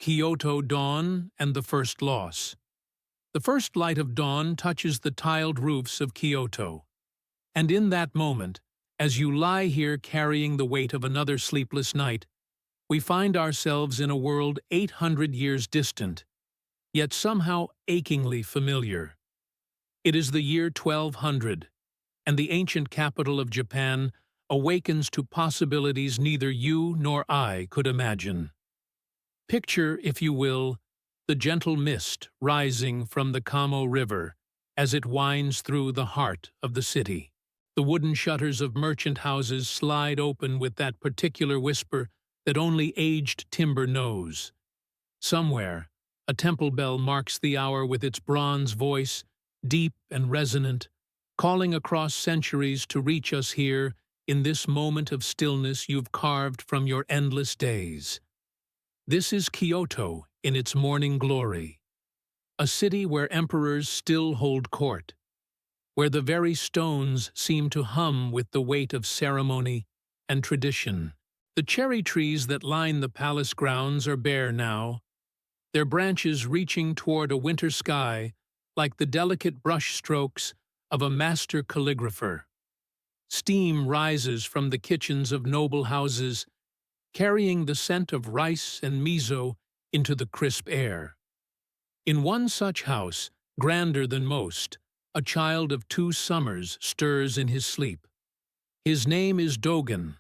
Kyoto dawn and the first loss. The first light of dawn touches the tiled roofs of Kyoto. And in that moment, as you lie here carrying the weight of another sleepless night, we find ourselves in a world 800 years distant, yet somehow achingly familiar. It is the year 1200, and the ancient capital of Japan awakens to possibilities neither you nor I could imagine. Picture, if you will, the gentle mist rising from the Kamo River as it winds through the heart of the city. The wooden shutters of merchant houses slide open with that particular whisper that only aged timber knows. Somewhere, a temple bell marks the hour with its bronze voice, deep and resonant, calling across centuries to reach us here in this moment of stillness you've carved from your endless days. This is Kyoto in its morning glory, a city where emperors still hold court, where the very stones seem to hum with the weight of ceremony and tradition. The cherry trees that line the palace grounds are bare now, their branches reaching toward a winter sky like the delicate brush strokes of a master calligrapher. Steam rises from the kitchens of noble houses, carrying the scent of rice and miso into the crisp air. In one such house, grander than most, a child of 2 summers stirs in his sleep. His name is Dogen,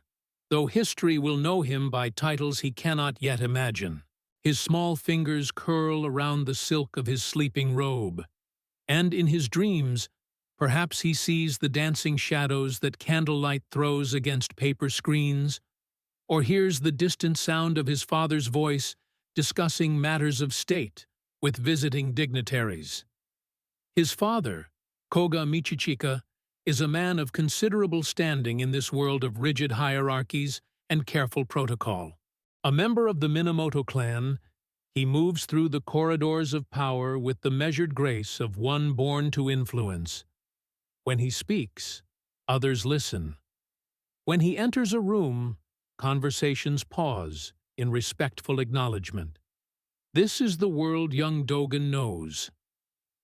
though history will know him by titles he cannot yet imagine. His small fingers curl around the silk of his sleeping robe, and in his dreams, perhaps he sees the dancing shadows that candlelight throws against paper screens, or hears the distant sound of his father's voice discussing matters of state with visiting dignitaries. His father, Koga Michichika, is a man of considerable standing in this world of rigid hierarchies and careful protocol. A member of the Minamoto clan, he moves through the corridors of power with the measured grace of one born to influence. When he speaks, others listen. When he enters a room, conversations pause in respectful acknowledgement. This is the world young Dogen knows,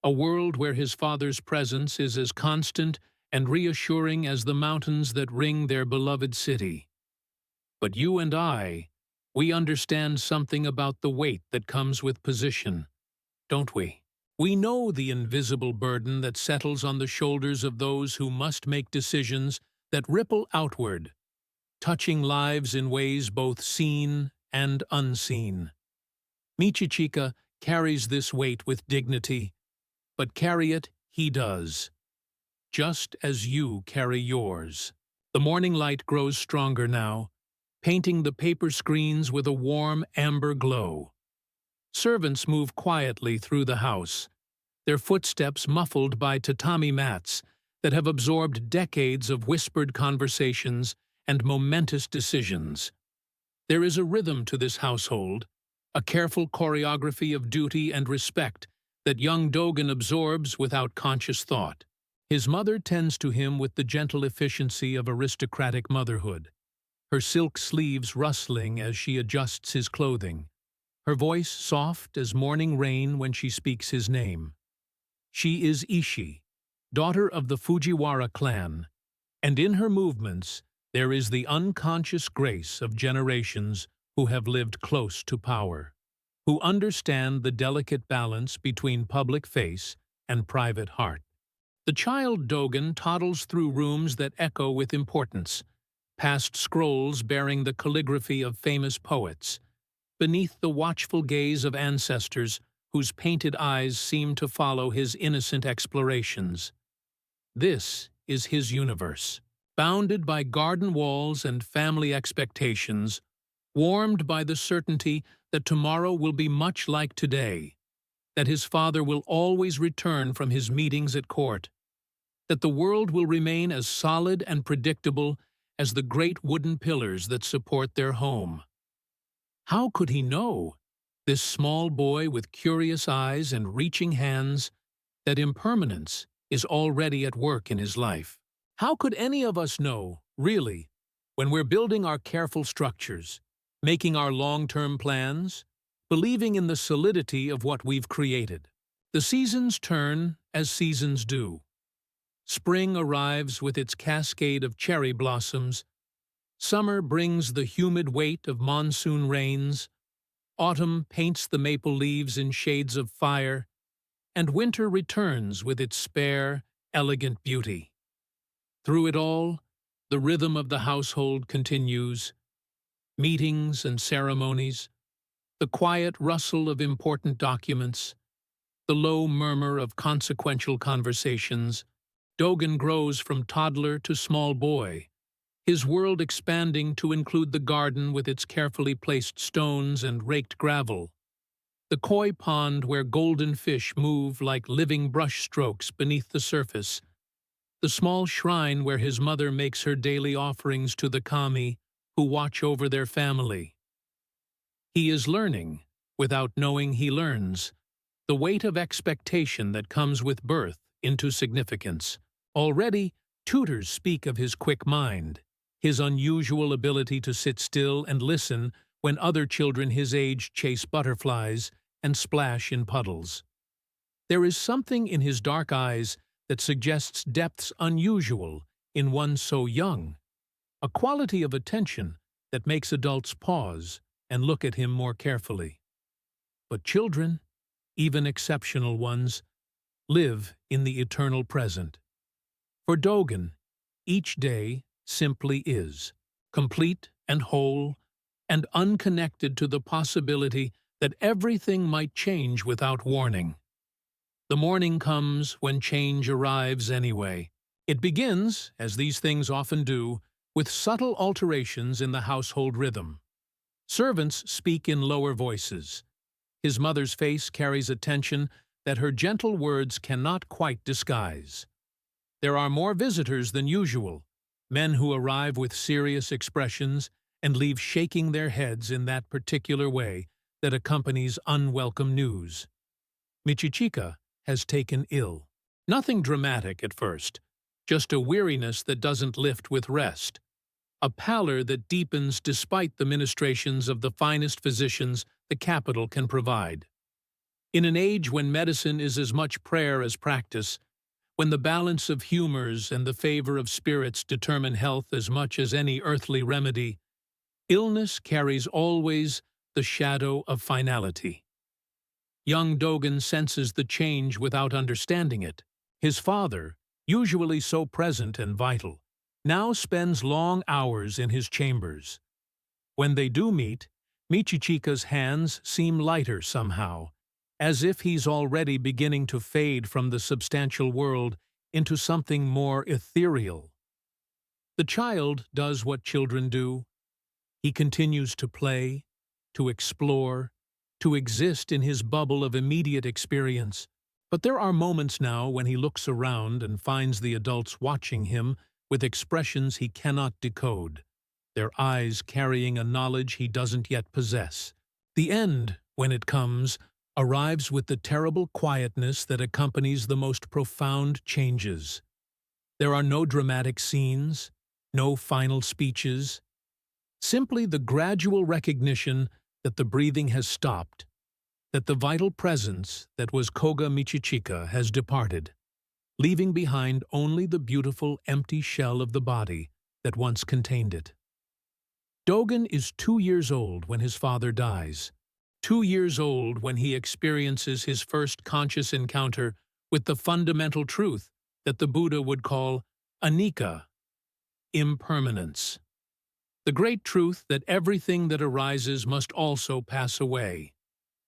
a world where his father's presence is as constant and reassuring as the mountains that ring their beloved city. But you and I, we understand something about the weight that comes with position, don't we? We know the invisible burden that settles on the shoulders of those who must make decisions that ripple outward, touching lives in ways both seen and unseen. Michichika carries this weight with dignity, but carry it he does, just as you carry yours. The morning light grows stronger now, painting the paper screens with a warm amber glow. Servants move quietly through the house, their footsteps muffled by tatami mats that have absorbed decades of whispered conversations and momentous decisions. There is a rhythm to this household, a careful choreography of duty and respect that young Dogen absorbs without conscious thought. His mother tends to him with the gentle efficiency of aristocratic motherhood, her silk sleeves rustling as she adjusts his clothing, her voice soft as morning rain when she speaks his name. She is Ishi, daughter of the Fujiwara clan, and in her movements there is the unconscious grace of generations who have lived close to power, who understand the delicate balance between public face and private heart. The child Dogen toddles through rooms that echo with importance, past scrolls bearing the calligraphy of famous poets, beneath the watchful gaze of ancestors whose painted eyes seem to follow his innocent explorations. This is his universe, bounded by garden walls and family expectations, warmed by the certainty that tomorrow will be much like today, that his father will always return from his meetings at court, that the world will remain as solid and predictable as the great wooden pillars that support their home. How could he know, this small boy with curious eyes and reaching hands, that impermanence is already at work in his life? How could any of us know, really, when we're building our careful structures, making our long-term plans, believing in the solidity of what we've created. The seasons turn as seasons do. Spring arrives with its cascade of cherry blossoms. Summer brings the humid weight of monsoon rains. Autumn paints the maple leaves in shades of fire. And winter returns with its spare, elegant beauty. Through it all, the rhythm of the household continues. Meetings and ceremonies, the quiet rustle of important documents, the low murmur of consequential conversations. Dogen grows from toddler to small boy, his world expanding to include the garden with its carefully placed stones and raked gravel, the koi pond where golden fish move like living brushstrokes beneath the surface, the small shrine where his mother makes her daily offerings to the kami who watch over their family. He is learning, without knowing he learns, the weight of expectation that comes with birth into significance. Already, tutors speak of his quick mind, his unusual ability to sit still and listen when other children his age chase butterflies and splash in puddles. There is something in his dark eyes that suggests depths unusual in one so young, a quality of attention that makes adults pause and look at him more carefully. But children, even exceptional ones, live in the eternal present. For Dogen, each day simply is, complete and whole, and unconnected to the possibility that everything might change without warning. The morning comes when change arrives anyway. It begins, as these things often do, with subtle alterations in the household rhythm. Servants speak in lower voices. His mother's face carries a tension that her gentle words cannot quite disguise. There are more visitors than usual, men who arrive with serious expressions and leave shaking their heads in that particular way that accompanies unwelcome news. Michichika has taken ill. Nothing dramatic at first, just a weariness that doesn't lift with rest, a pallor that deepens despite the ministrations of the finest physicians the capital can provide. In an age when medicine is as much prayer as practice, when the balance of humors and the favor of spirits determine health as much as any earthly remedy, illness carries always the shadow of finality. Young Dogen senses the change without understanding it. His father, usually so present and vital, now spends long hours in his chambers. When they do meet, Michichika's hands seem lighter somehow, as if he's already beginning to fade from the substantial world into something more ethereal. The child does what children do. He continues to play, to explore, to exist in his bubble of immediate experience. But there are moments now when he looks around and finds the adults watching him with expressions he cannot decode, their eyes carrying a knowledge he doesn't yet possess. The end, when it comes, arrives with the terrible quietness that accompanies the most profound changes. There are no dramatic scenes, no final speeches, simply the gradual recognition that the breathing has stopped, that the vital presence that was Koga Michichika has departed, leaving behind only the beautiful empty shell of the body that once contained it. Dogen is 2 years old when his father dies, 2 years old when he experiences his first conscious encounter with the fundamental truth that the Buddha would call anicca, impermanence. The great truth that everything that arises must also pass away,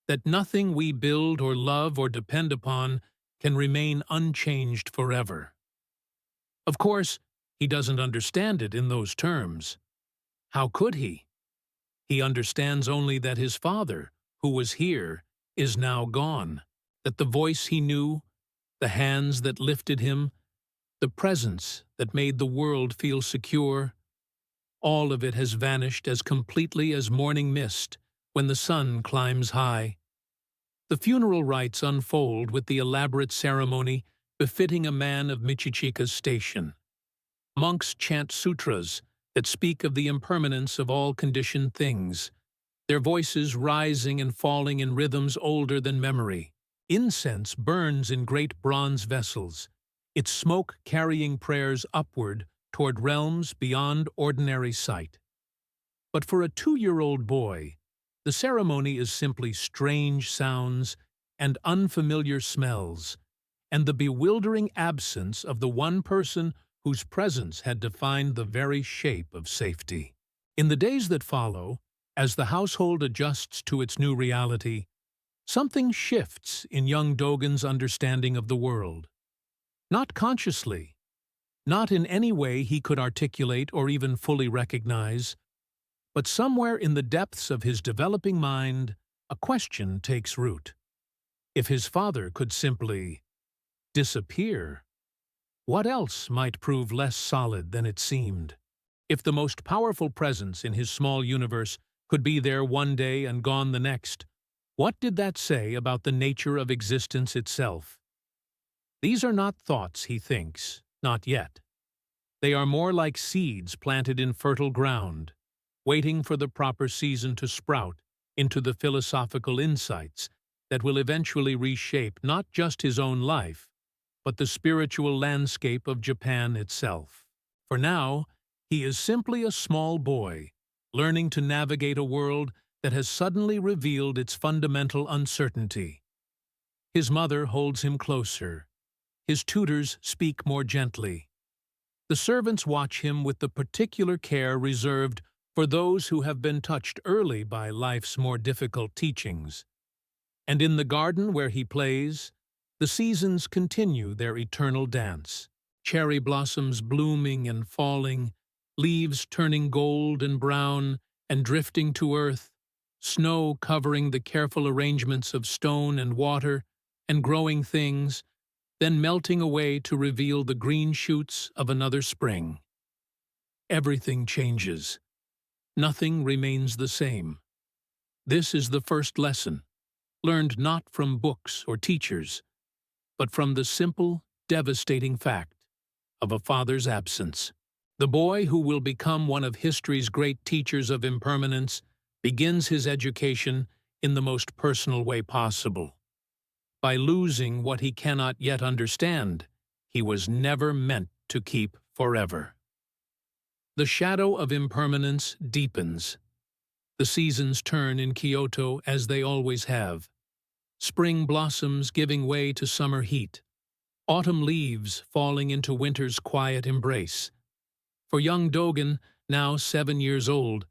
that nothing we build or love or depend upon can remain unchanged forever. Of course, he doesn't understand it in those terms. How could he? He understands only that his father, who was here, is now gone, that the voice he knew, the hands that lifted him, the presence that made the world feel secure, all of it has vanished as completely as morning mist when the sun climbs high. The funeral rites unfold with the elaborate ceremony befitting a man of Michichika's station. Monks chant sutras that speak of the impermanence of all conditioned things, their voices rising and falling in rhythms older than memory. Incense burns in great bronze vessels, its smoke carrying prayers upward toward realms beyond ordinary sight. But for a 2-year-old boy, the ceremony is simply strange sounds and unfamiliar smells, and the bewildering absence of the one person whose presence had defined the very shape of safety. In the days that follow, as the household adjusts to its new reality, something shifts in young Dogen's understanding of the world. Not consciously, not in any way he could articulate or even fully recognize, but somewhere in the depths of his developing mind, a question takes root. If his father could simply disappear, what else might prove less solid than it seemed? If the most powerful presence in his small universe could be there one day and gone the next, what did that say about the nature of existence itself? These are not thoughts, he thinks, not yet. They are more like seeds planted in fertile ground, waiting for the proper season to sprout into the philosophical insights that will eventually reshape not just his own life, but the spiritual landscape of Japan itself. For now, he is simply a small boy, learning to navigate a world that has suddenly revealed its fundamental uncertainty. His mother holds him closer. His tutors speak more gently. The servants watch him with the particular care reserved for those who have been touched early by life's more difficult teachings. And in the garden where he plays, the seasons continue their eternal dance. Cherry blossoms blooming and falling, leaves turning gold and brown and drifting to earth, snow covering the careful arrangements of stone and water and growing things, then melting away to reveal the green shoots of another spring. Everything changes. Nothing remains the same. This is the first lesson, learned not from books or teachers, but from the simple, devastating fact of a father's absence. The boy who will become one of history's great teachers of impermanence begins his education in the most personal way possible. By losing what he cannot yet understand, he was never meant to keep forever. The shadow of impermanence deepens. The seasons turn in Kyoto as they always have. Spring blossoms giving way to summer heat. Autumn leaves falling into winter's quiet embrace. For young Dogen, now 7 years old,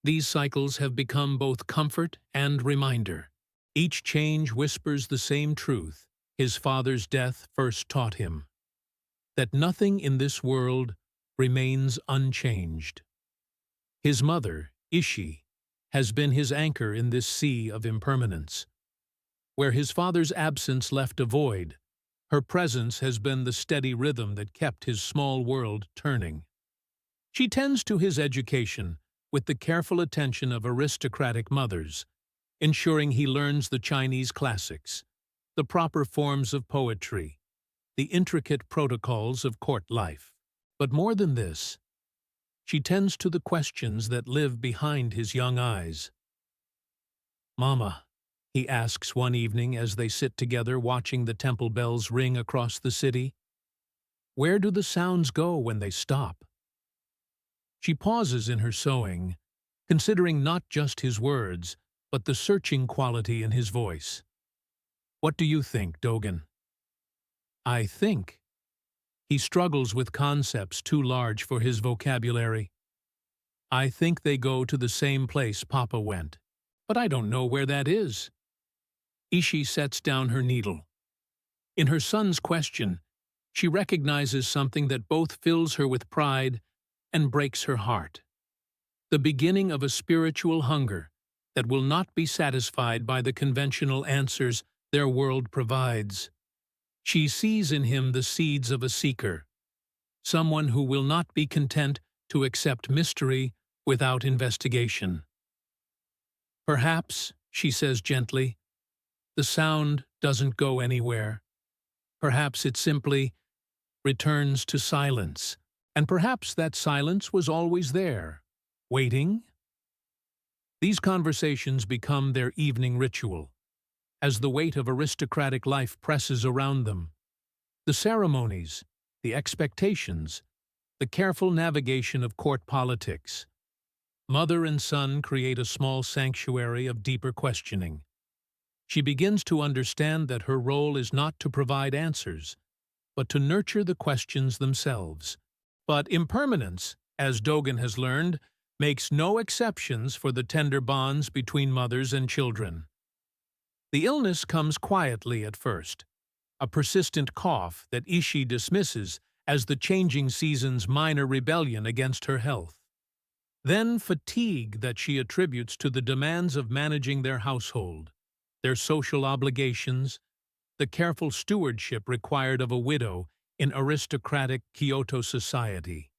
these cycles have become both comfort and reminder. Each change whispers the same truth his father's death first taught him: that nothing in this world remains unchanged. His mother, Ishi, has been his anchor in this sea of impermanence. Where his father's absence left a void, her presence has been the steady rhythm that kept his small world turning. She tends to his education with the careful attention of aristocratic mothers, ensuring he learns the Chinese classics, the proper forms of poetry, the intricate protocols of court life. But more than this, she tends to the questions that live behind his young eyes. "Mama," he asks one evening as they sit together watching the temple bells ring across the city, "where do the sounds go when they stop?" She pauses in her sewing, considering not just his words, but the searching quality in his voice. "What do you think, Dogen?" "I think." He struggles with concepts too large for his vocabulary. "I think they go to the same place Papa went, but I don't know where that is." Ishi sets down her needle. In her son's question, she recognizes something that both fills her with pride and breaks her heart. The beginning of a spiritual hunger that will not be satisfied by the conventional answers their world provides. She sees in him the seeds of a seeker, someone who will not be content to accept mystery without investigation. "Perhaps," she says gently, "the sound doesn't go anywhere. Perhaps it simply returns to silence, and perhaps that silence was always there, waiting." These conversations become their evening ritual, as the weight of aristocratic life presses around them. The ceremonies, the expectations, the careful navigation of court politics. Mother and son create a small sanctuary of deeper questioning. She begins to understand that her role is not to provide answers, but to nurture the questions themselves. But impermanence, as Dogen has learned, makes no exceptions for the tender bonds between mothers and children. The illness comes quietly at first, a persistent cough that Ishi dismisses as the changing season's minor rebellion against her health. Then fatigue that she attributes to the demands of managing their household, their social obligations, the careful stewardship required of a widow in aristocratic Kyoto society.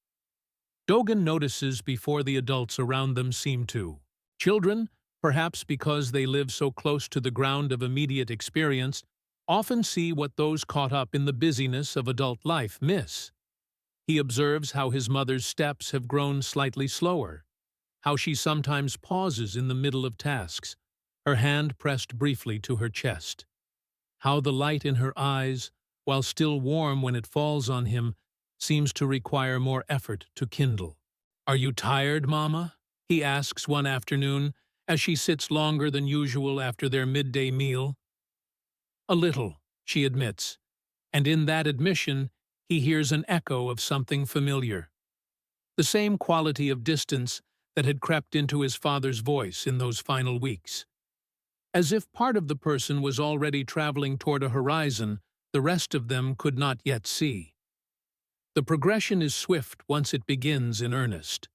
Dogen notices before the adults around them seem to. Children, perhaps because they live so close to the ground of immediate experience, often see what those caught up in the busyness of adult life miss. He observes how his mother's steps have grown slightly slower, how she sometimes pauses in the middle of tasks, her hand pressed briefly to her chest, how the light in her eyes, while still warm when it falls on him, seems to require more effort to kindle. "Are you tired, Mama?" he asks one afternoon, as she sits longer than usual after their midday meal. "A little," she admits, and in that admission he hears an echo of something familiar. The same quality of distance that had crept into his father's voice in those final weeks. As if part of the person was already traveling toward a horizon the rest of them could not yet see. The progression is swift once it begins in earnest.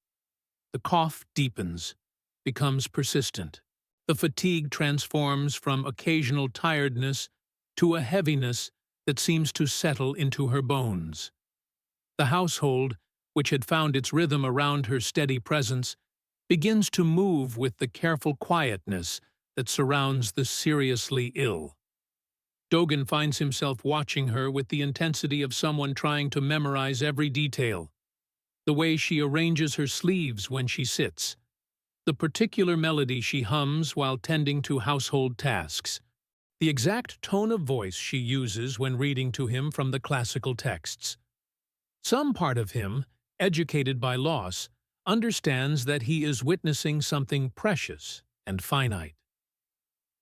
The cough deepens, becomes persistent. The fatigue transforms from occasional tiredness to a heaviness that seems to settle into her bones. The household, which had found its rhythm around her steady presence, begins to move with the careful quietness that surrounds the seriously ill. Dogen finds himself watching her with the intensity of someone trying to memorize every detail. The way she arranges her sleeves when she sits, the particular melody she hums while tending to household tasks, the exact tone of voice she uses when reading to him from the classical texts. Some part of him, educated by loss, understands that he is witnessing something precious and finite.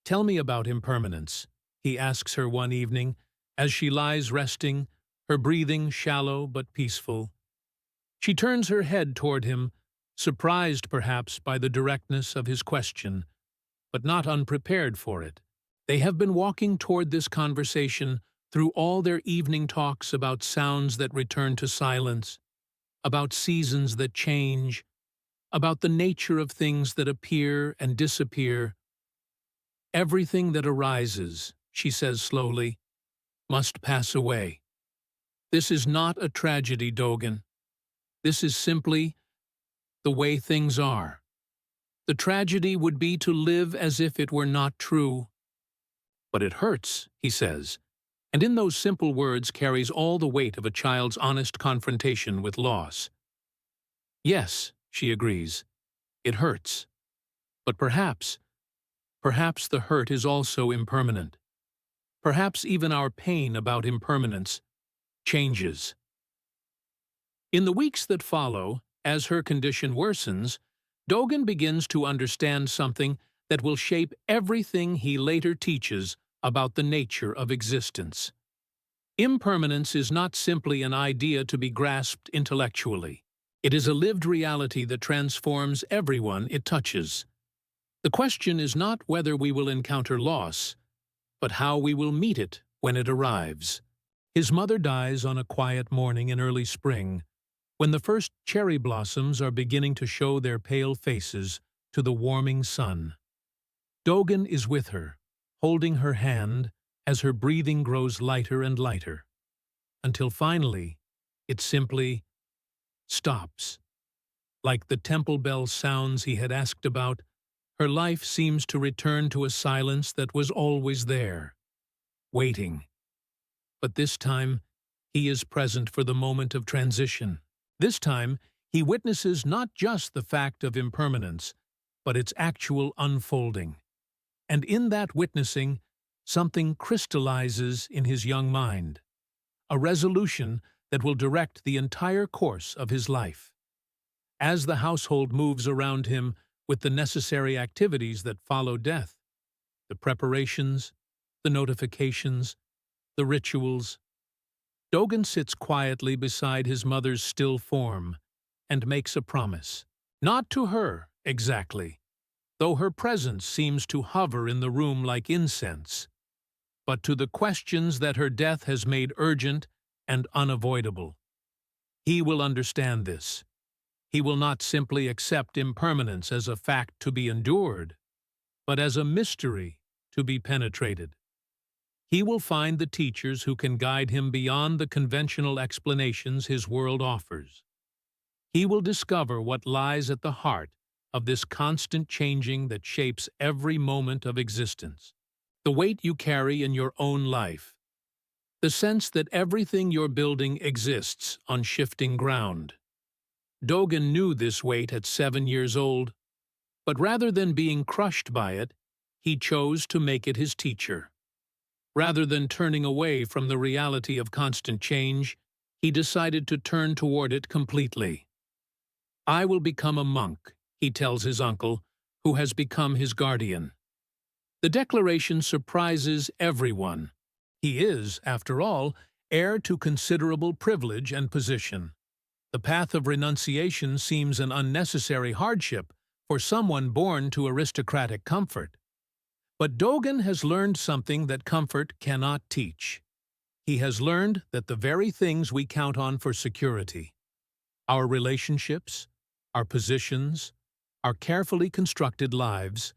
"Tell me about impermanence," he asks her one evening, as she lies resting, her breathing shallow but peaceful. She turns her head toward him, surprised perhaps by the directness of his question, but not unprepared for it. They have been walking toward this conversation through all their evening talks about sounds that return to silence, about seasons that change, about the nature of things that appear and disappear. "Everything that arises," she says slowly, "must pass away. This is not a tragedy, Dogen. This is simply the way things are. The tragedy would be to live as if it were not true." "But it hurts," he says, and in those simple words carries all the weight of a child's honest confrontation with loss. "Yes," she agrees, "it hurts. But perhaps the hurt is also impermanent. Perhaps even our pain about impermanence changes." In the weeks that follow, as her condition worsens, Dogen begins to understand something that will shape everything he later teaches about the nature of existence. Impermanence is not simply an idea to be grasped intellectually. It is a lived reality that transforms everyone it touches. The question is not whether we will encounter loss, but how we will meet it when it arrives. His mother dies on a quiet morning in early spring, when the first cherry blossoms are beginning to show their pale faces to the warming sun. Dogen is with her, holding her hand as her breathing grows lighter and lighter, until finally it simply stops. Like the temple bell sounds he had asked about, her life seems to return to a silence that was always there, waiting. But this time, he is present for the moment of transition. This time, he witnesses not just the fact of impermanence, but its actual unfolding. And in that witnessing, something crystallizes in his young mind, a resolution that will direct the entire course of his life. As the household moves around him with the necessary activities that follow death, the preparations, the notifications, the rituals, Dogen sits quietly beside his mother's still form and makes a promise. Not to her, exactly, though her presence seems to hover in the room like incense, but to the questions that her death has made urgent and unavoidable. He will understand this. He will not simply accept impermanence as a fact to be endured, but as a mystery to be penetrated. He will find the teachers who can guide him beyond the conventional explanations his world offers. He will discover what lies at the heart of this constant changing that shapes every moment of existence. The weight you carry in your own life. The sense that everything you're building exists on shifting ground. Dogen knew this weight at 7 years old, but rather than being crushed by it, he chose to make it his teacher. Rather than turning away from the reality of constant change, he decided to turn toward it completely. "I will become a monk," he tells his uncle, who has become his guardian. The declaration surprises everyone. He is, after all, heir to considerable privilege and position. The path of renunciation seems an unnecessary hardship for someone born to aristocratic comfort. But Dogen has learned something that comfort cannot teach. He has learned that the very things we count on for security, our relationships, our positions, our carefully constructed lives,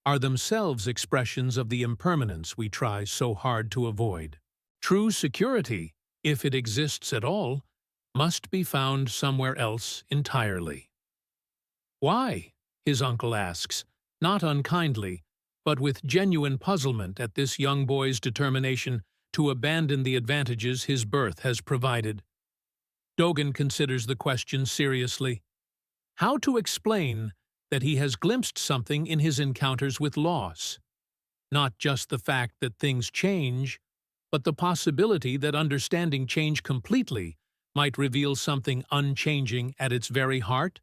are themselves expressions of the impermanence we try so hard to avoid. True security, if it exists at all, must be found somewhere else entirely. "Why?" his uncle asks, not unkindly, but with genuine puzzlement at this young boy's determination to abandon the advantages his birth has provided. Dogen considers the question seriously. How to explain that he has glimpsed something in his encounters with loss? Not just the fact that things change, but the possibility that understanding change completely might reveal something unchanging at its very heart?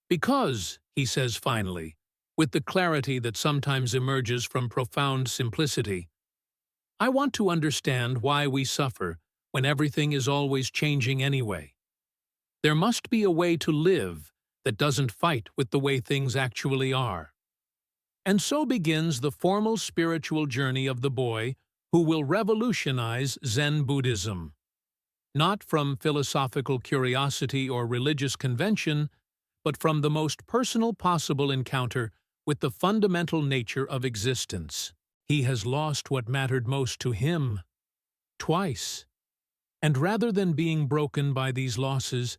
Because, he says finally, with the clarity that sometimes emerges from profound simplicity, I want to understand why we suffer when everything is always changing anyway. There must be a way to live that doesn't fight with the way things actually are. And so begins the formal spiritual journey of the boy who will revolutionize Zen Buddhism. Not from philosophical curiosity or religious convention, but from the most personal possible encounter with the fundamental nature of existence. He has lost what mattered most to him, twice. And rather than being broken by these losses,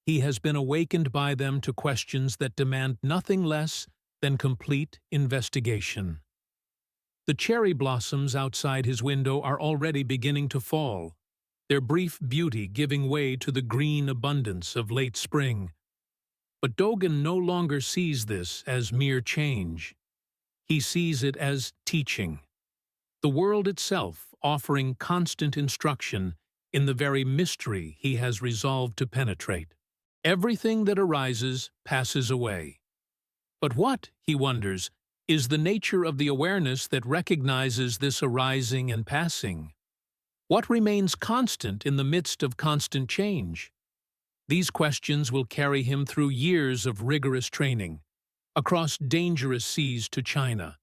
he has been awakened by them to questions that demand nothing less than complete investigation. The cherry blossoms outside his window are already beginning to fall, their brief beauty giving way to the green abundance of late spring. But Dogen no longer sees this as mere change. He sees it as teaching, the world itself offering constant instruction in the very mystery he has resolved to penetrate. Everything that arises passes away. But what, he wonders, is the nature of the awareness that recognizes this arising and passing? What remains constant in the midst of constant change? These questions will carry him through years of rigorous training, across dangerous seas to China,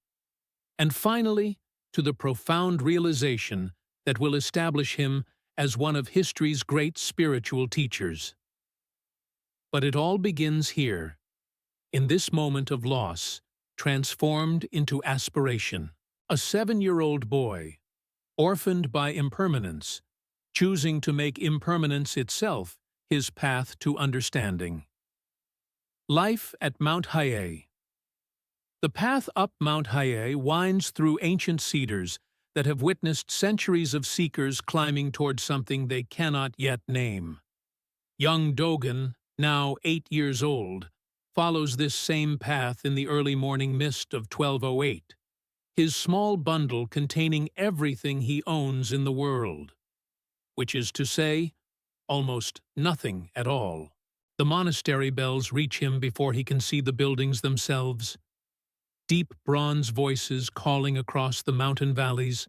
and finally to the profound realization that will establish him as one of history's great spiritual teachers. But it all begins here, in this moment of loss, transformed into aspiration. A 7-year-old boy, orphaned by impermanence, choosing to make impermanence itself his path to understanding. Life at Mount Hiei. The path up Mount Hiei winds through ancient cedars that have witnessed centuries of seekers climbing toward something they cannot yet name. Young Dogen, now 8 years old, follows this same path in the early morning mist of 1208, his small bundle containing everything he owns in the world, which is to say, almost nothing at all. The monastery bells reach him before he can see the buildings themselves. Deep bronze voices calling across the mountain valleys,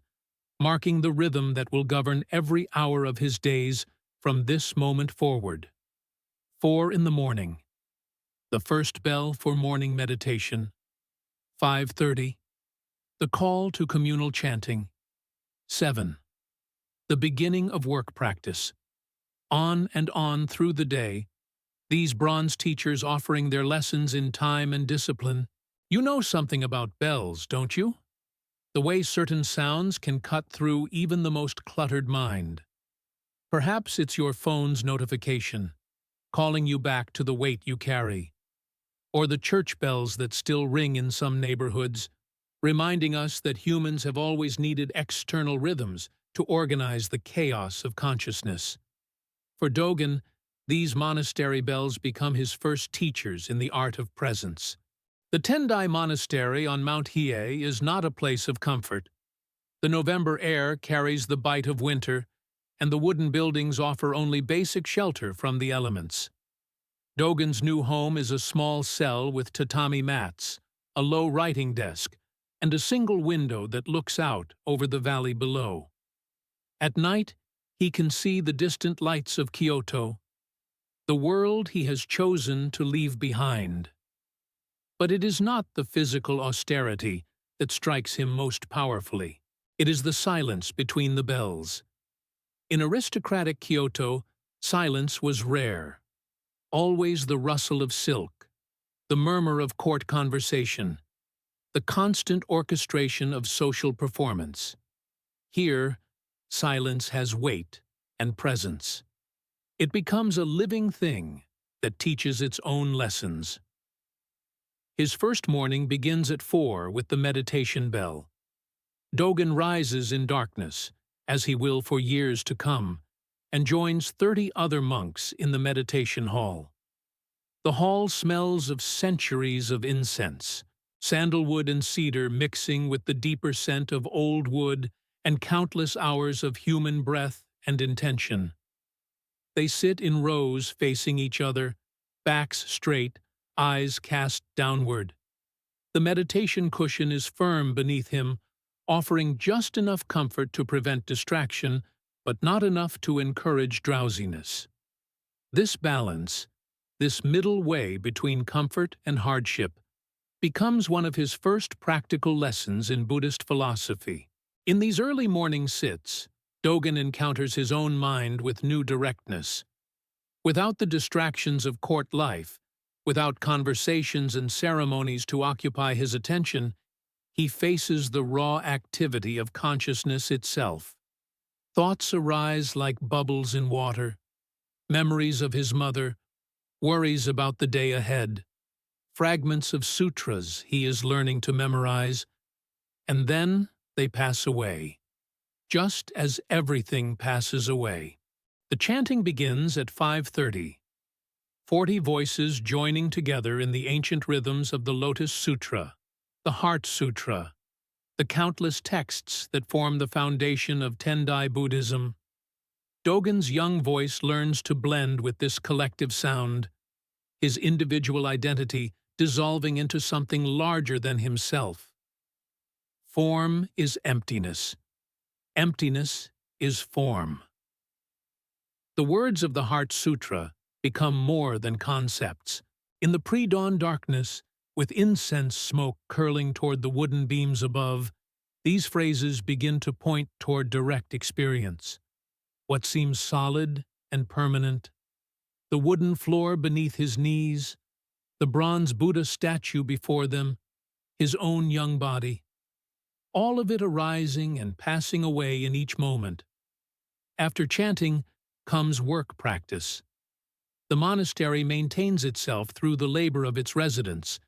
marking the rhythm that will govern every hour of his days from this moment forward. 4 in the morning. The first bell for morning meditation. 5:30. The call to communal chanting. 7. The beginning of work practice. On and on through the day, these bronze teachers offering their lessons in time and discipline. You know something about bells, don't you? The way certain sounds can cut through even the most cluttered mind. Perhaps it's your phone's notification, calling you back to the weight you carry, or the church bells that still ring in some neighborhoods, reminding us that humans have always needed external rhythms to organize the chaos of consciousness. For Dogen, these monastery bells become his first teachers in the art of presence. The Tendai Monastery on Mount Hiei is not a place of comfort. The November air carries the bite of winter, and the wooden buildings offer only basic shelter from the elements. Dogen's new home is a small cell with tatami mats, a low writing desk, and a single window that looks out over the valley below. At night, he can see the distant lights of Kyoto, the world he has chosen to leave behind. But it is not the physical austerity that strikes him most powerfully. It is the silence between the bells. In aristocratic Kyoto, silence was rare. Always the rustle of silk, the murmur of court conversation, the constant orchestration of social performance. Here, silence has weight and presence. It becomes a living thing that teaches its own lessons. His first morning begins at 4 with the meditation bell. Dogen rises in darkness, as he will for years to come, and joins 30 other monks in the meditation hall. The hall smells of centuries of incense, sandalwood and cedar mixing with the deeper scent of old wood and countless hours of human breath and intention. They sit in rows facing each other, backs straight, eyes cast downward. The meditation cushion is firm beneath him, offering just enough comfort to prevent distraction, but not enough to encourage drowsiness. This balance, this middle way between comfort and hardship, becomes one of his first practical lessons in Buddhist philosophy. In these early morning sits, Dogen encounters his own mind with new directness. Without the distractions of court life, without conversations and ceremonies to occupy his attention, he faces the raw activity of consciousness itself. Thoughts arise like bubbles in water, memories of his mother, worries about the day ahead, fragments of sutras he is learning to memorize, and then they pass away, just as everything passes away. The chanting begins at 5:30. 40 voices joining together in the ancient rhythms of the Lotus Sutra, the Heart Sutra, the countless texts that form the foundation of Tendai Buddhism. Dogen's young voice learns to blend with this collective sound, his individual identity dissolving into something larger than himself. Form is emptiness. Emptiness is form. The words of the Heart Sutra become more than concepts. In the pre-dawn darkness, with incense smoke curling toward the wooden beams above, these phrases begin to point toward direct experience. What seems solid and permanent, the wooden floor beneath his knees, the bronze Buddha statue before them, his own young body, all of it arising and passing away in each moment. After chanting comes work practice. The monastery maintains itself through the labor of its residents,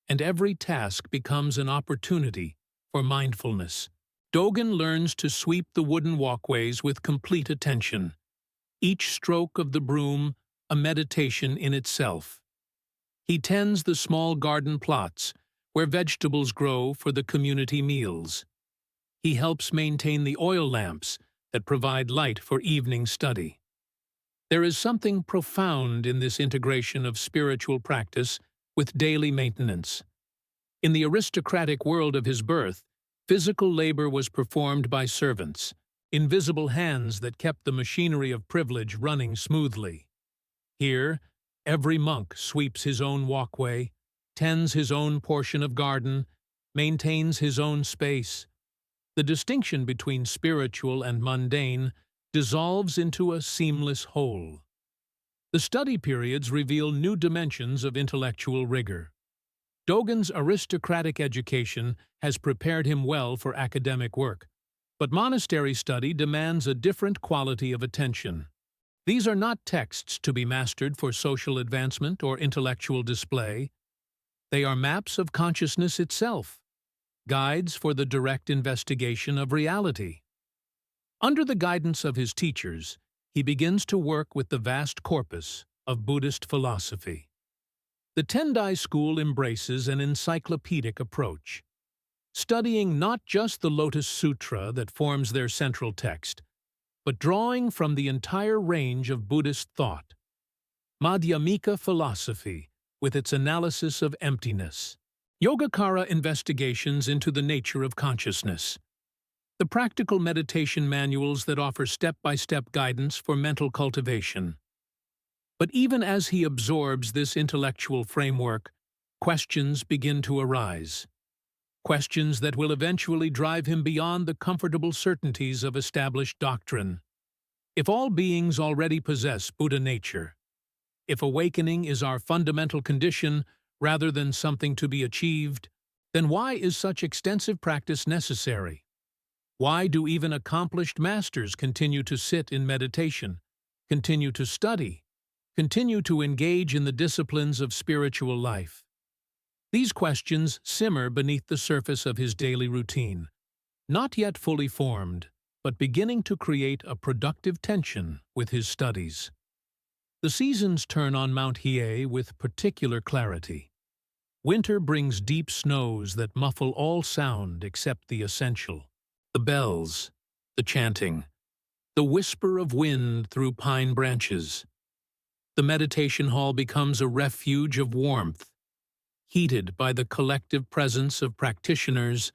and every task becomes an opportunity for mindfulness. Dogen learns to sweep the wooden walkways with complete attention, each stroke of the broom a meditation in itself. He tends the small garden plots where vegetables grow for the community meals. He helps maintain the oil lamps that provide light for evening study. There is something profound in this integration of spiritual practice with daily maintenance. In the aristocratic world of his birth, physical labor was performed by servants, invisible hands that kept the machinery of privilege running smoothly. Here, every monk sweeps his own walkway, tends his own portion of garden, maintains his own space. The distinction between spiritual and mundane dissolves into a seamless whole. The study periods reveal new dimensions of intellectual rigor. Dogen's aristocratic education has prepared him well for academic work, but monastery study demands a different quality of attention. These are not texts to be mastered for social advancement or intellectual display. They are maps of consciousness itself, guides for the direct investigation of reality. Under the guidance of his teachers, he begins to work with the vast corpus of Buddhist philosophy. The Tendai school embraces an encyclopedic approach, studying not just the Lotus Sutra that forms their central text, but drawing from the entire range of Buddhist thought. Madhyamika philosophy, with its analysis of emptiness. Yogacara investigations into the nature of consciousness. The practical meditation manuals that offer step-by-step guidance for mental cultivation. But even as he absorbs this intellectual framework, questions begin to arise. Questions that will eventually drive him beyond the comfortable certainties of established doctrine. If all beings already possess Buddha nature, if awakening is our fundamental condition rather than something to be achieved, then why is such extensive practice necessary? Why do even accomplished masters continue to sit in meditation, continue to study, continue to engage in the disciplines of spiritual life? These questions simmer beneath the surface of his daily routine, not yet fully formed, but beginning to create a productive tension with his studies. The seasons turn on Mount Hiei with particular clarity. Winter brings deep snows that muffle all sound except the essential. The bells, the chanting, the whisper of wind through pine branches. The meditation hall becomes a refuge of warmth, heated by the collective presence of practitioners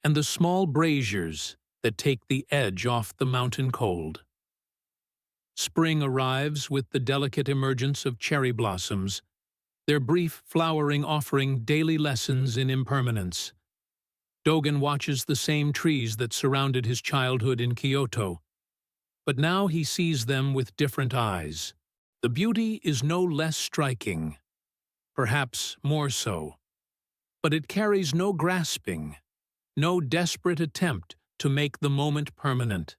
and the small braziers that take the edge off the mountain cold. Spring arrives with the delicate emergence of cherry blossoms, their brief flowering offering daily lessons in impermanence. Dogen watches the same trees that surrounded his childhood in Kyoto, but now he sees them with different eyes. The beauty is no less striking, perhaps more so, but it carries no grasping, no desperate attempt to make the moment permanent.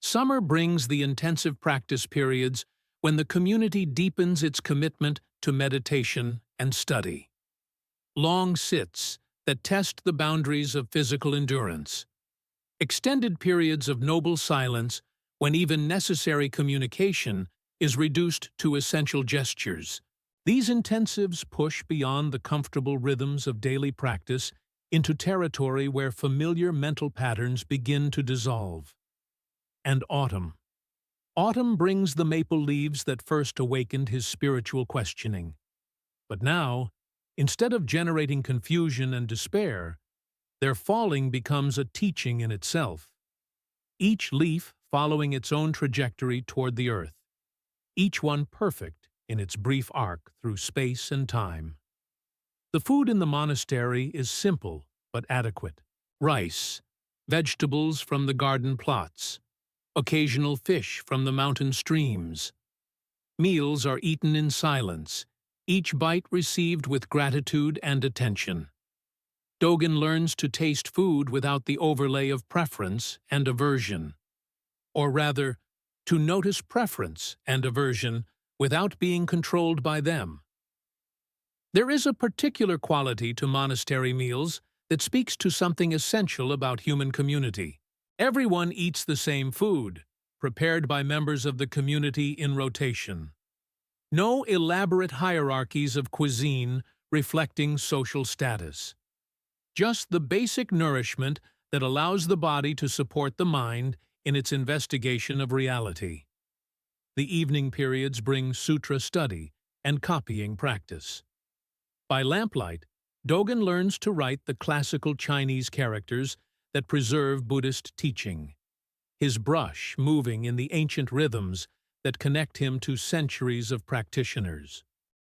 Summer brings the intensive practice periods when the community deepens its commitment to meditation and study. Long sits that test the boundaries of physical endurance. Extended periods of noble silence when even necessary communication is reduced to essential gestures. These intensives push beyond the comfortable rhythms of daily practice into territory where familiar mental patterns begin to dissolve. And autumn. Autumn brings the maple leaves that first awakened his spiritual questioning. But now, instead of generating confusion and despair, their falling becomes a teaching in itself. Each leaf following its own trajectory toward the earth, each one perfect in its brief arc through space and time. The food in the monastery is simple but adequate. Rice, vegetables from the garden plots, occasional fish from the mountain streams. Meals are eaten in silence, each bite received with gratitude and attention. Dogen learns to taste food without the overlay of preference and aversion. Or rather, to notice preference and aversion without being controlled by them. There is a particular quality to monastery meals that speaks to something essential about human community. Everyone eats the same food, prepared by members of the community in rotation. No elaborate hierarchies of cuisine reflecting social status. Just the basic nourishment that allows the body to support the mind in its investigation of reality. The evening periods bring sutra study and copying practice. By lamplight, Dogen learns to write the classical Chinese characters that preserve Buddhist teaching, his brush moving in the ancient rhythms that connect him to centuries of practitioners.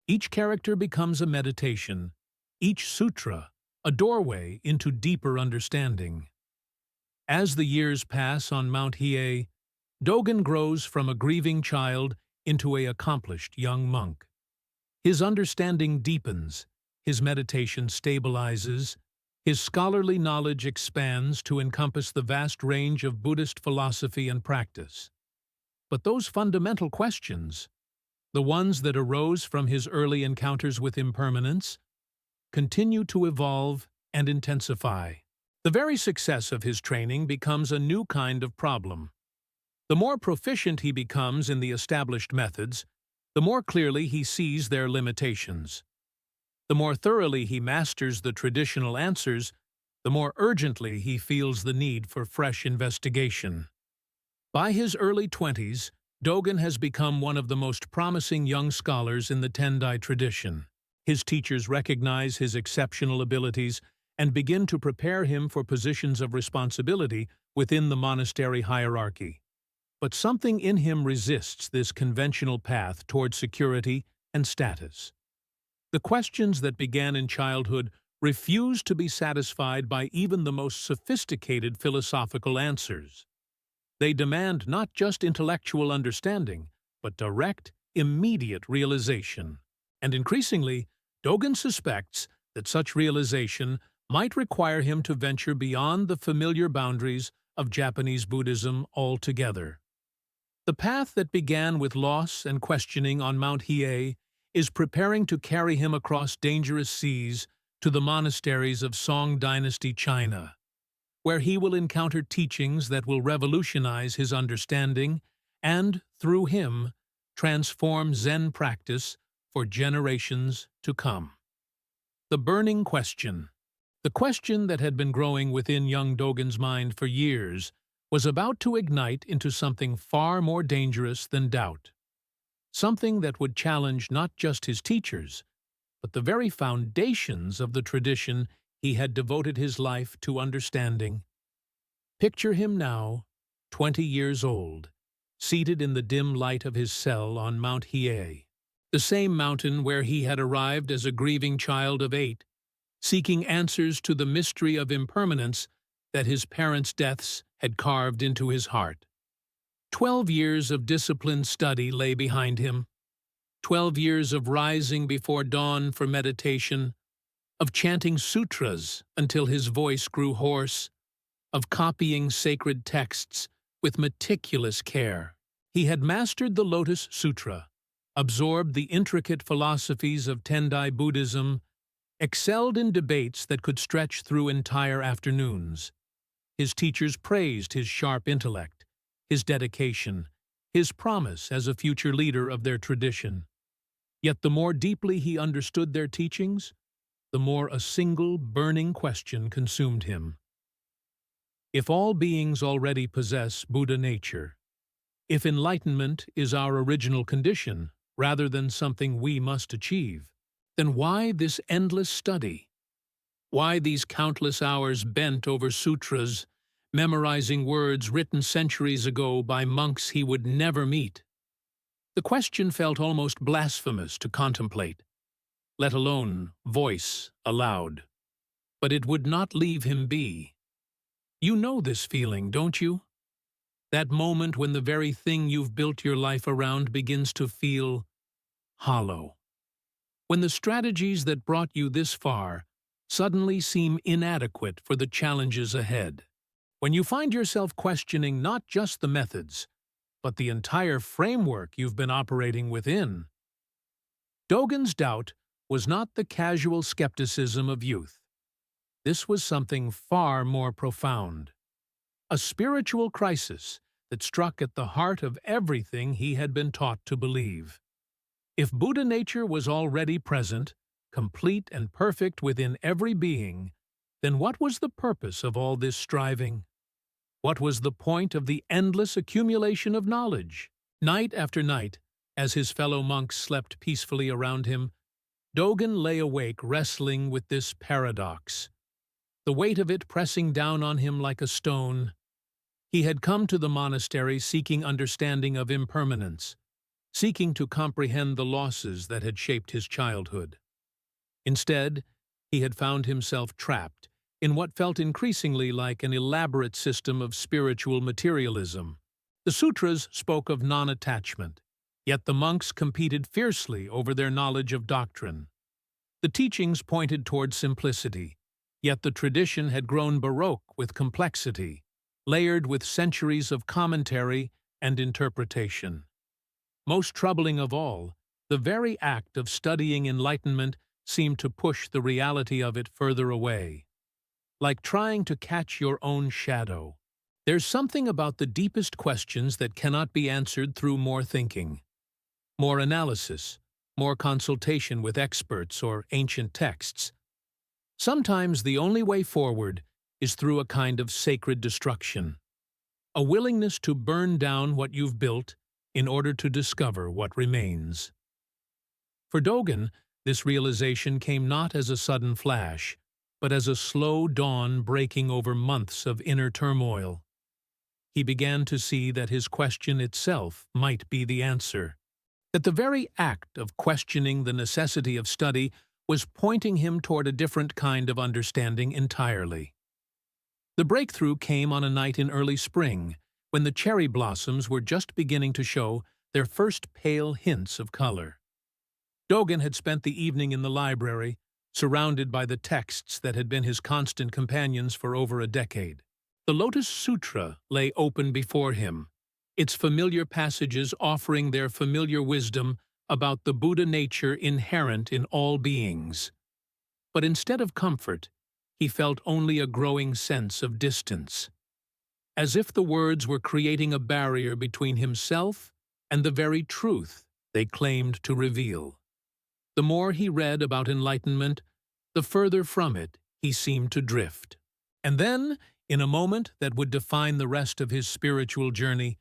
Each character becomes a meditation, each sutra a doorway into deeper understanding. As the years pass on Mount Hiei, Dogen grows from a grieving child into an accomplished young monk. His understanding deepens, his meditation stabilizes, his scholarly knowledge expands to encompass the vast range of Buddhist philosophy and practice. But those fundamental questions, the ones that arose from his early encounters with impermanence, continue to evolve and intensify. The very success of his training becomes a new kind of problem. The more proficient he becomes in the established methods, the more clearly he sees their limitations. The more thoroughly he masters the traditional answers, the more urgently he feels the need for fresh investigation. By his early 20s, Dogen has become one of the most promising young scholars in the Tendai tradition. His teachers recognize his exceptional abilities and begin to prepare him for positions of responsibility within the monastery hierarchy. But something in him resists this conventional path toward security and status. The questions that began in childhood refuse to be satisfied by even the most sophisticated philosophical answers. They demand not just intellectual understanding, but direct, immediate realization. And increasingly, Dogen suspects that such realization might require him to venture beyond the familiar boundaries of Japanese Buddhism altogether. The path that began with loss and questioning on Mount Hiei is preparing to carry him across dangerous seas to the monasteries of Song Dynasty China, where he will encounter teachings that will revolutionize his understanding and, through him, transform Zen practice for generations to come. The burning question. The question that had been growing within young Dogen's mind for years was about to ignite into something far more dangerous than doubt. Something that would challenge not just his teachers, but the very foundations of the tradition he had devoted his life to understanding. Picture him now, 20 years old, seated in the dim light of his cell on Mount Hiei, the same mountain where he had arrived as a grieving child of 8, seeking answers to the mystery of impermanence that his parents' deaths had carved into his heart. 12 years of disciplined study lay behind him, 12 years of rising before dawn for meditation, of chanting sutras until his voice grew hoarse, of copying sacred texts with meticulous care. He had mastered the Lotus Sutra, absorbed the intricate philosophies of Tendai Buddhism, excelled in debates that could stretch through entire afternoons. His teachers praised his sharp intellect, his dedication, his promise as a future leader of their tradition. Yet the more deeply he understood their teachings, the more a single burning question consumed him. If all beings already possess Buddha nature, if enlightenment is our original condition rather than something we must achieve, then why this endless study? Why these countless hours bent over sutras, memorizing words written centuries ago by monks he would never meet? The question felt almost blasphemous to contemplate, let alone voice aloud. But it would not leave him be. You know this feeling, don't you? That moment when the very thing you've built your life around begins to feel hollow. When the strategies that brought you this far suddenly seem inadequate for the challenges ahead. When you find yourself questioning not just the methods, but the entire framework you've been operating within. Dogen's doubt was not the casual skepticism of youth. This was something far more profound. A spiritual crisis that struck at the heart of everything he had been taught to believe. If Buddha nature was already present, complete and perfect within every being, then what was the purpose of all this striving? What was the point of the endless accumulation of knowledge? Night after night, as his fellow monks slept peacefully around him, Dogen lay awake wrestling with this paradox, the weight of it pressing down on him like a stone. He had come to the monastery seeking understanding of impermanence, seeking to comprehend the losses that had shaped his childhood. Instead, he had found himself trapped in what felt increasingly like an elaborate system of spiritual materialism. The sutras spoke of non-attachment, yet the monks competed fiercely over their knowledge of doctrine. The teachings pointed toward simplicity, yet the tradition had grown baroque with complexity, layered with centuries of commentary and interpretation. Most troubling of all, the very act of studying enlightenment seemed to push the reality of it further away. Like trying to catch your own shadow. There's something about the deepest questions that cannot be answered through more thinking, more analysis, more consultation with experts or ancient texts. Sometimes the only way forward is through a kind of sacred destruction, a willingness to burn down what you've built in order to discover what remains. For Dogen, this realization came not as a sudden flash, but as a slow dawn breaking over months of inner turmoil. He began to see that his question itself might be the answer, that the very act of questioning the necessity of study was pointing him toward a different kind of understanding entirely. The breakthrough came on a night in early spring, when the cherry blossoms were just beginning to show their first pale hints of color. Dogen had spent the evening in the library, surrounded by the texts that had been his constant companions for over a decade. The Lotus Sutra lay open before him, its familiar passages offering their familiar wisdom about the Buddha nature inherent in all beings. But instead of comfort, he felt only a growing sense of distance, as if the words were creating a barrier between himself and the very truth they claimed to reveal. The more he read about enlightenment, the further from it he seemed to drift. And then, in a moment that would define the rest of his spiritual journey,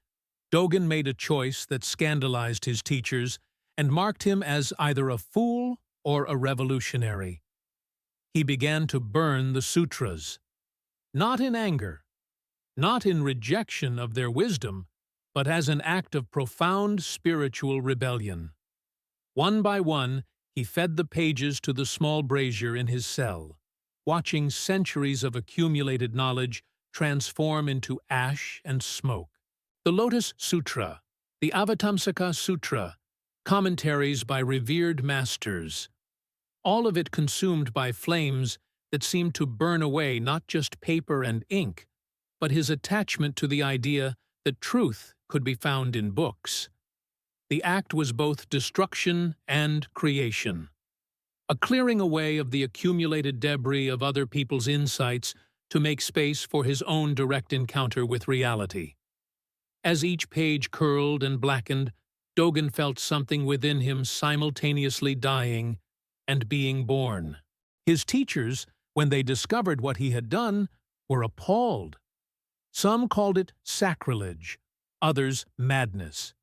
Dogen made a choice that scandalized his teachers and marked him as either a fool or a revolutionary. He began to burn the sutras, not in anger, not in rejection of their wisdom, but as an act of profound spiritual rebellion. One by one, he fed the pages to the small brazier in his cell, watching centuries of accumulated knowledge transform into ash and smoke. The Lotus Sutra, the Avatamsaka Sutra, commentaries by revered masters, all of it consumed by flames that seemed to burn away not just paper and ink, but his attachment to the idea that truth could be found in books. The act was both destruction and creation, a clearing away of the accumulated debris of other people's insights to make space for his own direct encounter with reality. As each page curled and blackened, Dogen felt something within him simultaneously dying and being born. His teachers, when they discovered what he had done, were appalled. Some called it sacrilege, others madness.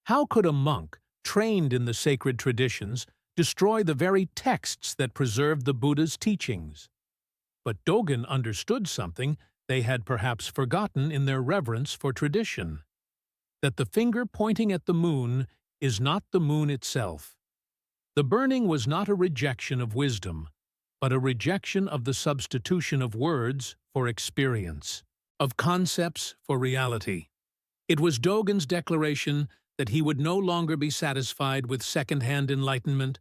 How could a monk, trained in the sacred traditions, destroy the very texts that preserved the Buddha's teachings? But Dogen understood something they had perhaps forgotten in their reverence for tradition, that the finger pointing at the moon is not the moon itself. The burning was not a rejection of wisdom, but a rejection of the substitution of words for experience, of concepts for reality. It was Dogen's declaration that he would no longer be satisfied with second-hand enlightenment,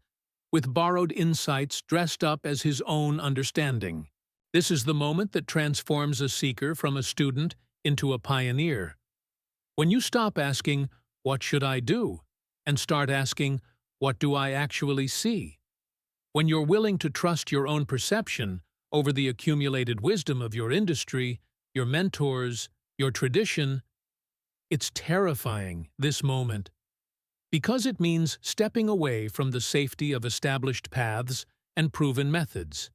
with borrowed insights dressed up as his own understanding. This is the moment that transforms a seeker from a student into a pioneer. When you stop asking, "What should I do?" and start asking, "What do I actually see?" When you're willing to trust your own perception over the accumulated wisdom of your industry, your mentors, your tradition, it's terrifying, this moment. Because it means stepping away from the safety of established paths and proven methods.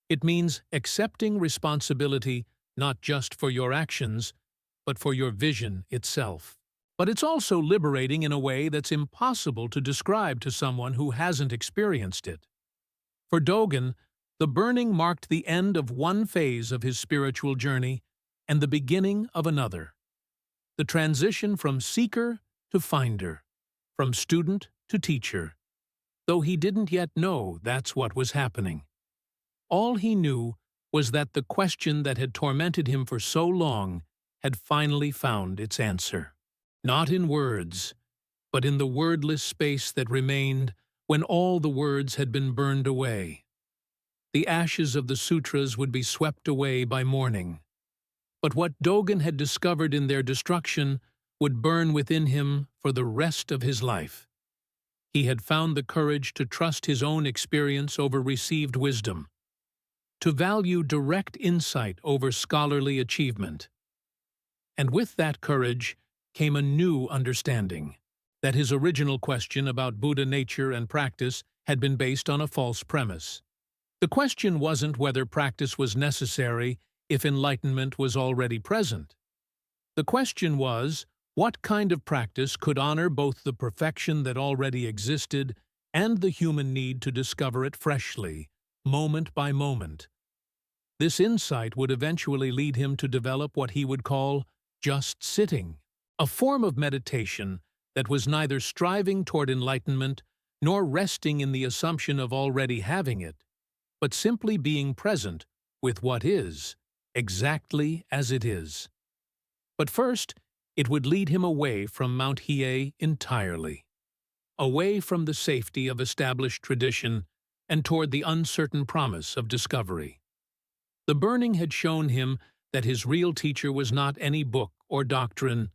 It means accepting responsibility not just for your actions, but for your vision itself. But it's also liberating in a way that's impossible to describe to someone who hasn't experienced it. For Dogen, the burning marked the end of one phase of his spiritual journey and the beginning of another. The transition from seeker to finder, from student to teacher, though he didn't yet know that's what was happening. All he knew was that the question that had tormented him for so long had finally found its answer. Not in words, but in the wordless space that remained when all the words had been burned away. The ashes of the sutras would be swept away by morning. But what Dogen had discovered in their destruction would burn within him for the rest of his life. He had found the courage to trust his own experience over received wisdom, to value direct insight over scholarly achievement. And with that courage came a new understanding, that his original question about Buddha nature and practice had been based on a false premise. The question wasn't whether practice was necessary if enlightenment was already present. The question was, what kind of practice could honor both the perfection that already existed and the human need to discover it freshly, moment by moment? This insight would eventually lead him to develop what he would call just sitting, a form of meditation that was neither striving toward enlightenment nor resting in the assumption of already having it, but simply being present with what is, exactly as it is. But first, it would lead him away from Mount Hiei entirely, away from the safety of established tradition and toward the uncertain promise of discovery. The burning had shown him that his real teacher was not any book or doctrine,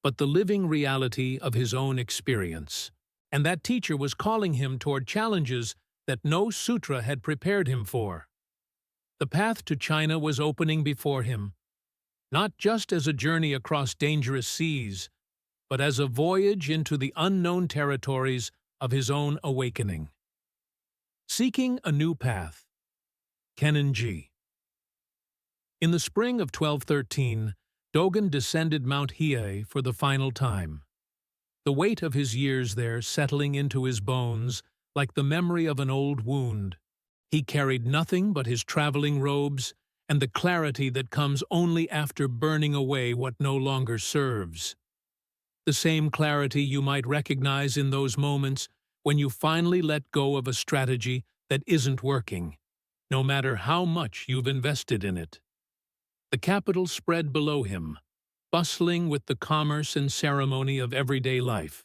but the living reality of his own experience. And that teacher was calling him toward challenges that no sutra had prepared him for. The path to China was opening before him, not just as a journey across dangerous seas, but as a voyage into the unknown territories of his own awakening. Seeking a new path. Kennin-ji. In the spring of 1213, Dogen descended Mount Hiei for the final time, the weight of his years there settling into his bones like the memory of an old wound. He carried nothing but his traveling robes and the clarity that comes only after burning away what no longer serves. The same clarity you might recognize in those moments when you finally let go of a strategy that isn't working, no matter how much you've invested in it. The capital spread below him, bustling with the commerce and ceremony of everyday life.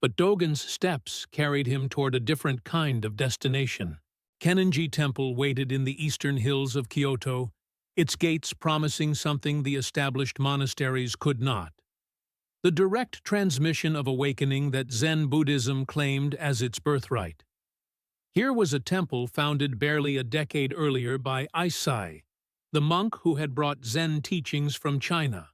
But Dogen's steps carried him toward a different kind of destination. Kennin-ji Temple waited in the eastern hills of Kyoto, its gates promising something the established monasteries could not. The direct transmission of awakening that Zen Buddhism claimed as its birthright. Here was a temple founded barely a decade earlier by Eisai, the monk who had brought Zen teachings from China.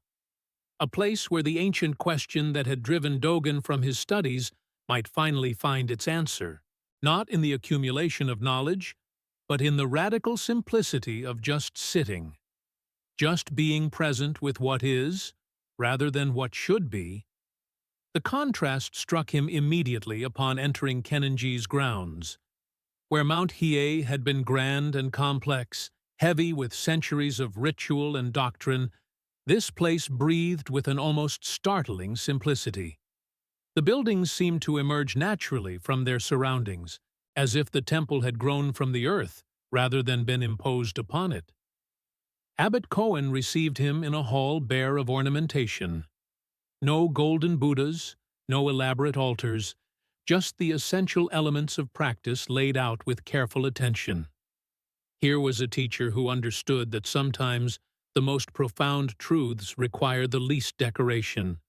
A place where the ancient question that had driven Dogen from his studies might finally find its answer, not in the accumulation of knowledge, but in the radical simplicity of just sitting, just being present with what is, rather than what should be. The contrast struck him immediately upon entering Kennin-ji's grounds, where Mount Hiei had been grand and complex, heavy with centuries of ritual and doctrine. This place breathed with an almost startling simplicity. The buildings seemed to emerge naturally from their surroundings, as if the temple had grown from the earth rather than been imposed upon it. Abbot Cohen received him in a hall bare of ornamentation. No golden Buddhas, no elaborate altars, just the essential elements of practice laid out with careful attention. Here was a teacher who understood that sometimes the most profound truths require the least decoration,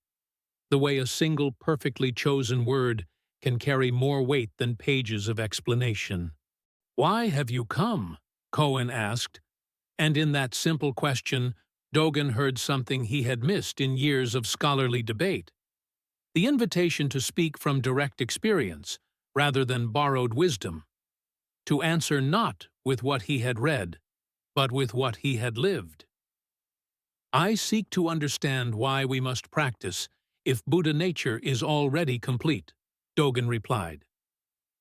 the way a single perfectly chosen word can carry more weight than pages of explanation. "Why have you come?" Cohen asked, and in that simple question, Dogen heard something he had missed in years of scholarly debate. the invitation to speak from direct experience rather than borrowed wisdom, to answer not with what he had read, but with what he had lived. I seek to understand why we must practice if Buddha nature is already complete, Dogen replied.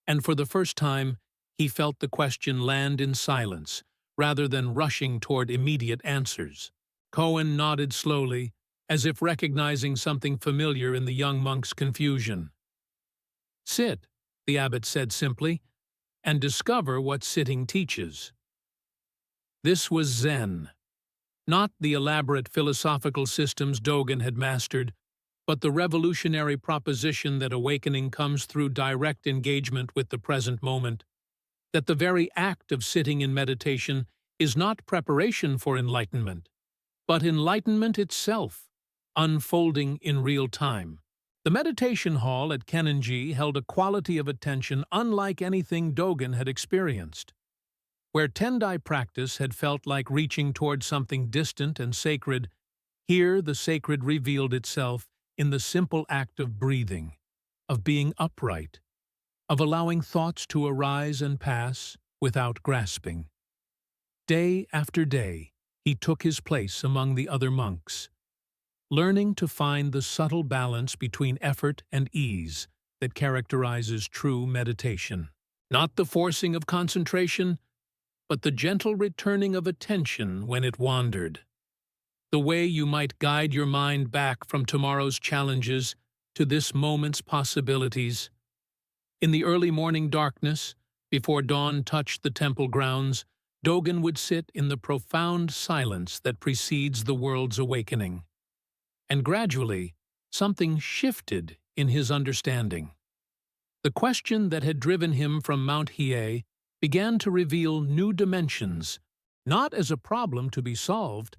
And for the first time, he felt the question land in silence, rather than rushing toward immediate answers. Koen nodded slowly, as if recognizing something familiar in the young monk's confusion. Sit, the abbot said simply, and discover what sitting teaches. This was Zen, not the elaborate philosophical systems Dogen had mastered, but the revolutionary proposition that awakening comes through direct engagement with the present moment, that the very act of sitting in meditation is not preparation for enlightenment, but enlightenment itself, unfolding in real time. The meditation hall at Kennin-ji held a quality of attention unlike anything Dogen had experienced. Where Tendai practice had felt like reaching toward something distant and sacred, here the sacred revealed itself in the simple act of breathing, of being upright, of allowing thoughts to arise and pass without grasping. Day after day, he took his place among the other monks, learning to find the subtle balance between effort and ease that characterizes true meditation. Not the forcing of concentration, but the gentle returning of attention when it wandered. The way you might guide your mind back from tomorrow's challenges to this moment's possibilities. In the early morning darkness, before dawn touched the temple grounds, Dogen would sit in the profound silence that precedes the world's awakening. And gradually, something shifted in his understanding. The question that had driven him from Mount Hiei began to reveal new dimensions, not as a problem to be solved,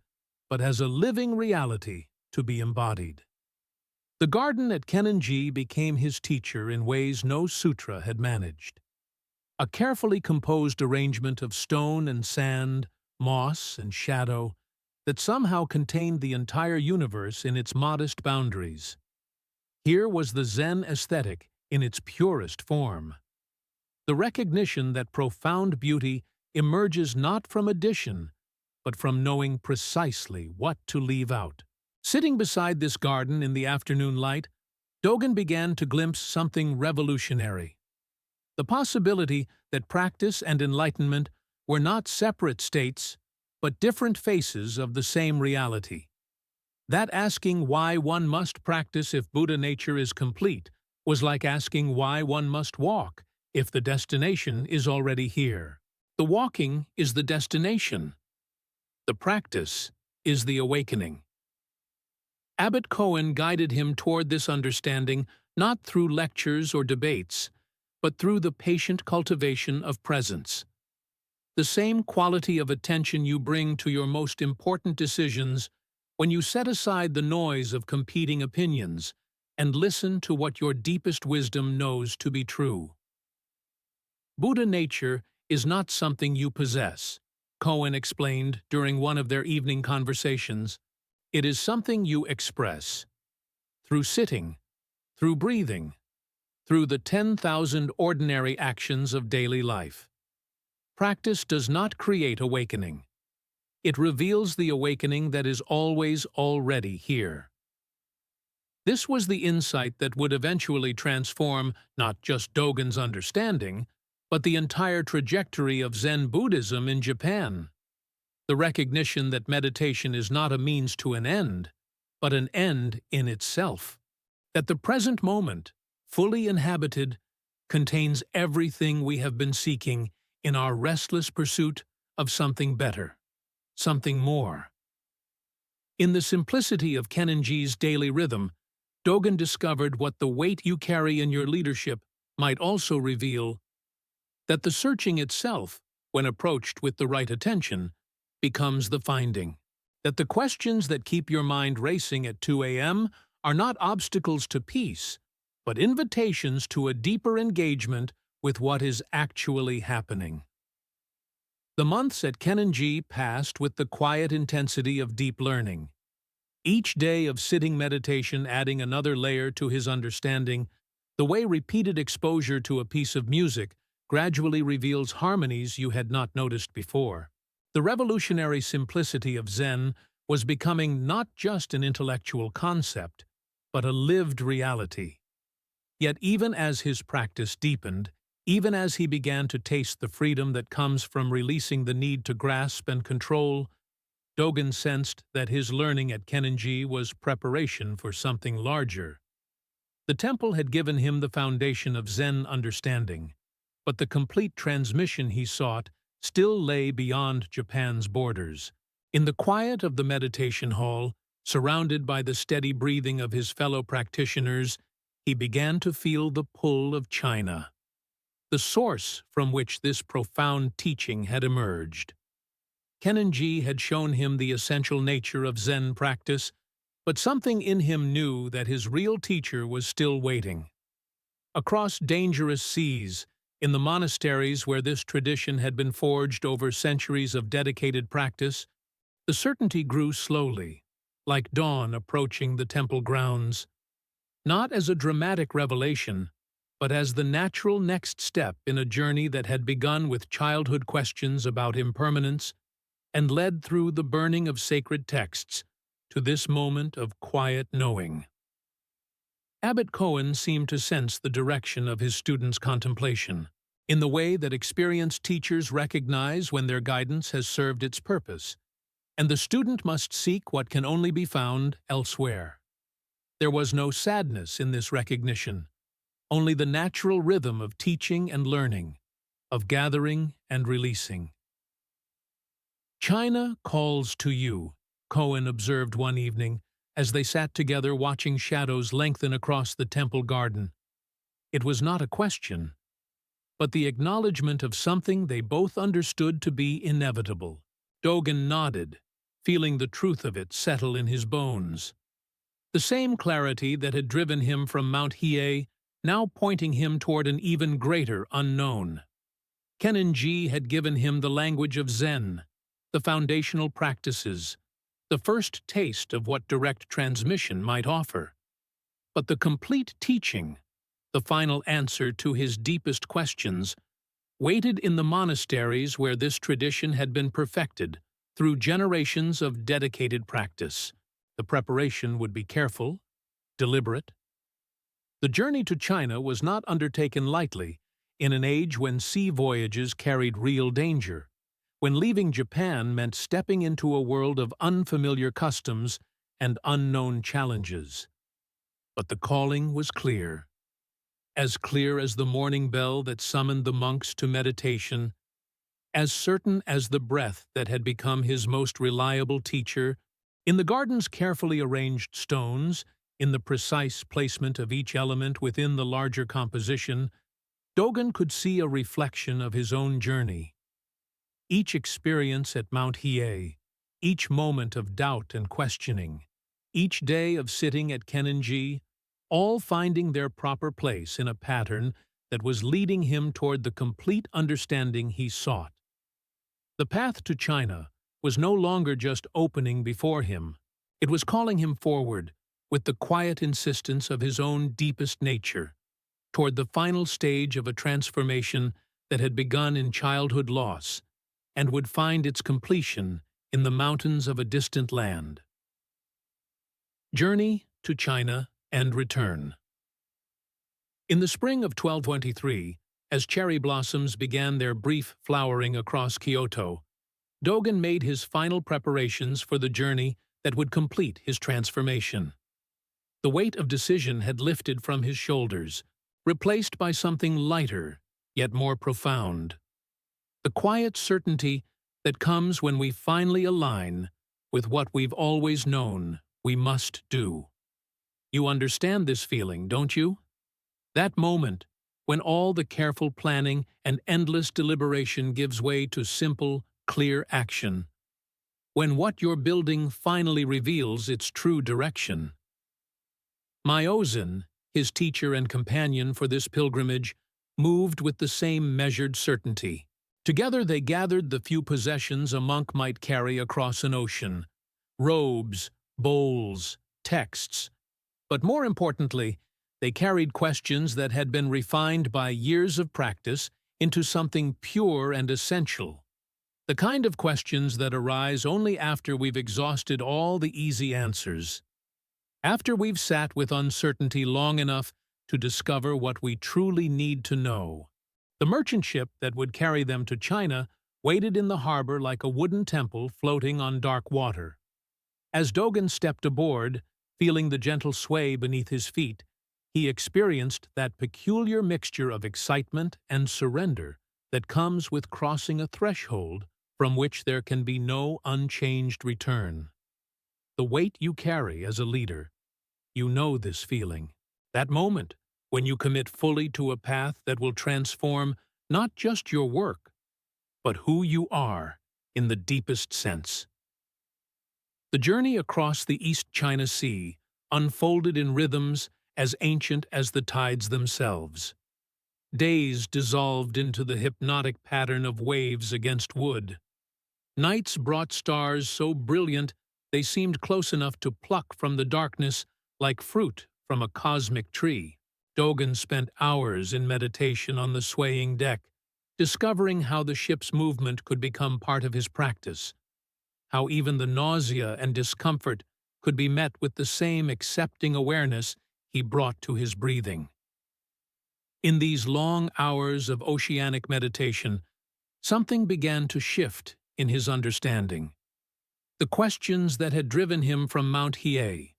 but as a living reality to be embodied. The garden at Kennin-ji became his teacher in ways no sutra had managed. A carefully composed arrangement of stone and sand, moss and shadow, that somehow contained the entire universe in its modest boundaries. Here was the Zen aesthetic in its purest form. The recognition that profound beauty emerges not from addition, but from knowing precisely what to leave out. Sitting beside this garden in the afternoon light, Dogen began to glimpse something revolutionary. The possibility that practice and enlightenment were not separate states, but different faces of the same reality. That asking why one must practice if Buddha nature is complete was like asking why one must walk if the destination is already here. The walking is the destination. The practice is the awakening. Abbot Koen guided him toward this understanding not through lectures or debates, but through the patient cultivation of presence. The same quality of attention you bring to your most important decisions when you set aside the noise of competing opinions and listen to what your deepest wisdom knows to be true. Buddha nature is not something you possess, Koen explained during one of their evening conversations. It is something you express. Through sitting, through breathing, through the 10,000 ordinary actions of daily life. Practice does not create awakening. It reveals the awakening that is always already here. This was the insight that would eventually transform not just Dogen's understanding, but the entire trajectory of Zen Buddhism in Japan. The recognition that meditation is not a means to an end, but an end in itself. That the present moment, fully inhabited, contains everything we have been seeking in our restless pursuit of something better, something more. In the simplicity of Kennin-ji's daily rhythm, Dogen discovered what the weight you carry in your leadership might also reveal, that the searching itself, when approached with the right attention, becomes the finding. That the questions that keep your mind racing at 2 a.m. are not obstacles to peace, but invitations to a deeper engagement with what is actually happening. The months at Kennin-ji passed with the quiet intensity of deep learning. Each day of sitting meditation adding another layer to his understanding, the way repeated exposure to a piece of music gradually reveals harmonies you had not noticed before. The revolutionary simplicity of Zen was becoming not just an intellectual concept, but a lived reality. Yet even as his practice deepened, even as he began to taste the freedom that comes from releasing the need to grasp and control, Dogen sensed that his learning at Kennin-ji was preparation for something larger. The temple had given him the foundation of Zen understanding, but the complete transmission he sought still lay beyond Japan's borders. In the quiet of the meditation hall, surrounded by the steady breathing of his fellow practitioners, he began to feel the pull of China, the source from which this profound teaching had emerged. Kennin-ji had shown him the essential nature of Zen practice, but something in him knew that his real teacher was still waiting. Across dangerous seas, in the monasteries where this tradition had been forged over centuries of dedicated practice, the certainty grew slowly, like dawn approaching the temple grounds. Not as a dramatic revelation, but as the natural next step in a journey that had begun with childhood questions about impermanence and led through the burning of sacred texts to this moment of quiet knowing. Abbot Cohen seemed to sense the direction of his students' contemplation, in the way that experienced teachers recognize when their guidance has served its purpose, and the student must seek what can only be found elsewhere. There was no sadness in this recognition, only the natural rhythm of teaching and learning, of gathering and releasing. "China calls to you," Cohen observed one evening, as they sat together watching shadows lengthen across the temple garden. It was not a question, but the acknowledgement of something they both understood to be inevitable. Dogen nodded, feeling the truth of it settle in his bones. The same clarity that had driven him from Mount Hiei, now pointing him toward an even greater unknown. Kennin-ji had given him the language of Zen, the foundational practices, the first taste of what direct transmission might offer. But the complete teaching, the final answer to his deepest questions, waited in the monasteries where this tradition had been perfected through generations of dedicated practice. The preparation would be careful, deliberate. The journey to China was not undertaken lightly, in an age when sea voyages carried real danger, when leaving Japan meant stepping into a world of unfamiliar customs and unknown challenges. But the calling was clear as the morning bell that summoned the monks to meditation, as certain as the breath that had become his most reliable teacher. In the garden's carefully arranged stones, in the precise placement of each element within the larger composition, Dogen could see a reflection of his own journey. Each experience at Mount Hiei, each moment of doubt and questioning, each day of sitting at Kennin-ji, all finding their proper place in a pattern that was leading him toward the complete understanding he sought. The path to China was no longer just opening before him. It was calling him forward, with the quiet insistence of his own deepest nature, toward the final stage of a transformation that had begun in childhood loss and would find its completion in the mountains of a distant land. Journey to China and return. In the spring of 1223, as cherry blossoms began their brief flowering across Kyoto, Dogen made his final preparations for the journey that would complete his transformation. The weight of decision had lifted from his shoulders, replaced by something lighter, yet more profound. The quiet certainty that comes when we finally align with what we've always known we must do. You understand this feeling, don't you? That moment when all the careful planning and endless deliberation gives way to simple, clear action. When what you're building finally reveals its true direction. Myozen, his teacher and companion for this pilgrimage, moved with the same measured certainty. Together they gathered the few possessions a monk might carry across an ocean: robes, bowls, texts, but more importantly, they carried questions that had been refined by years of practice into something pure and essential. The kind of questions that arise only after we've exhausted all the easy answers. After we've sat with uncertainty long enough to discover what we truly need to know. The merchant ship that would carry them to China waited in the harbor like a wooden temple floating on dark water. As Dogen stepped aboard, feeling the gentle sway beneath his feet, he experienced that peculiar mixture of excitement and surrender that comes with crossing a threshold from which there can be no unchanged return. The weight you carry as a leader, you know this feeling. That moment when you commit fully to a path that will transform not just your work, but who you are in the deepest sense. The journey across the East China Sea unfolded in rhythms as ancient as the tides themselves. Days dissolved into the hypnotic pattern of waves against wood. Nights brought stars so brilliant they seemed close enough to pluck from the darkness like fruit from a cosmic tree. Dogen spent hours in meditation on the swaying deck, discovering how the ship's movement could become part of his practice, how even the nausea and discomfort could be met with the same accepting awareness he brought to his breathing. In these long hours of oceanic meditation, something began to shift in his understanding. The questions that had driven him from Mount Hiei,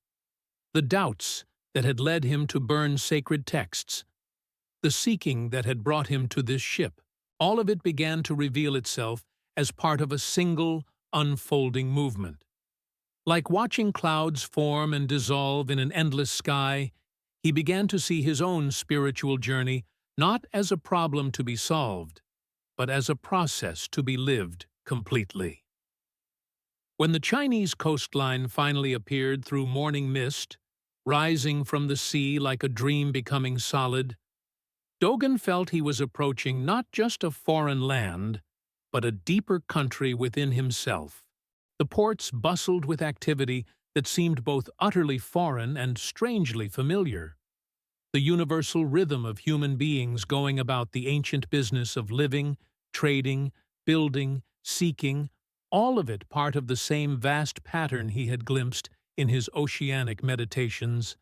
the doubts that had led him to burn sacred texts, the seeking that had brought him to this ship, all of it began to reveal itself as part of a single, unfolding movement. Like watching clouds form and dissolve in an endless sky, he began to see his own spiritual journey not as a problem to be solved, but as a process to be lived completely. When the Chinese coastline finally appeared through morning mist, rising from the sea like a dream becoming solid, Dogen felt he was approaching not just a foreign land, but a deeper country within himself. The ports bustled with activity that seemed both utterly foreign and strangely familiar. The universal rhythm of human beings going about the ancient business of living, trading, building, seeking, all of it part of the same vast pattern he had glimpsed in his oceanic meditations.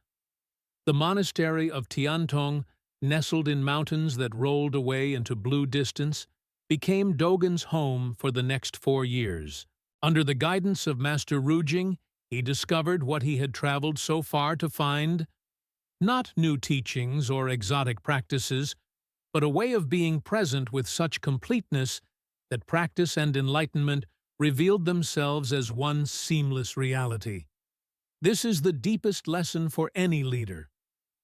The monastery of Tiantong, nestled in mountains that rolled away into blue distance, became Dogen's home for the next 4 years. Under the guidance of Master Rujing, he discovered what he had traveled so far to find: not new teachings or exotic practices, but a way of being present with such completeness that practice and enlightenment revealed themselves as one seamless reality. This is the deepest lesson for any leader,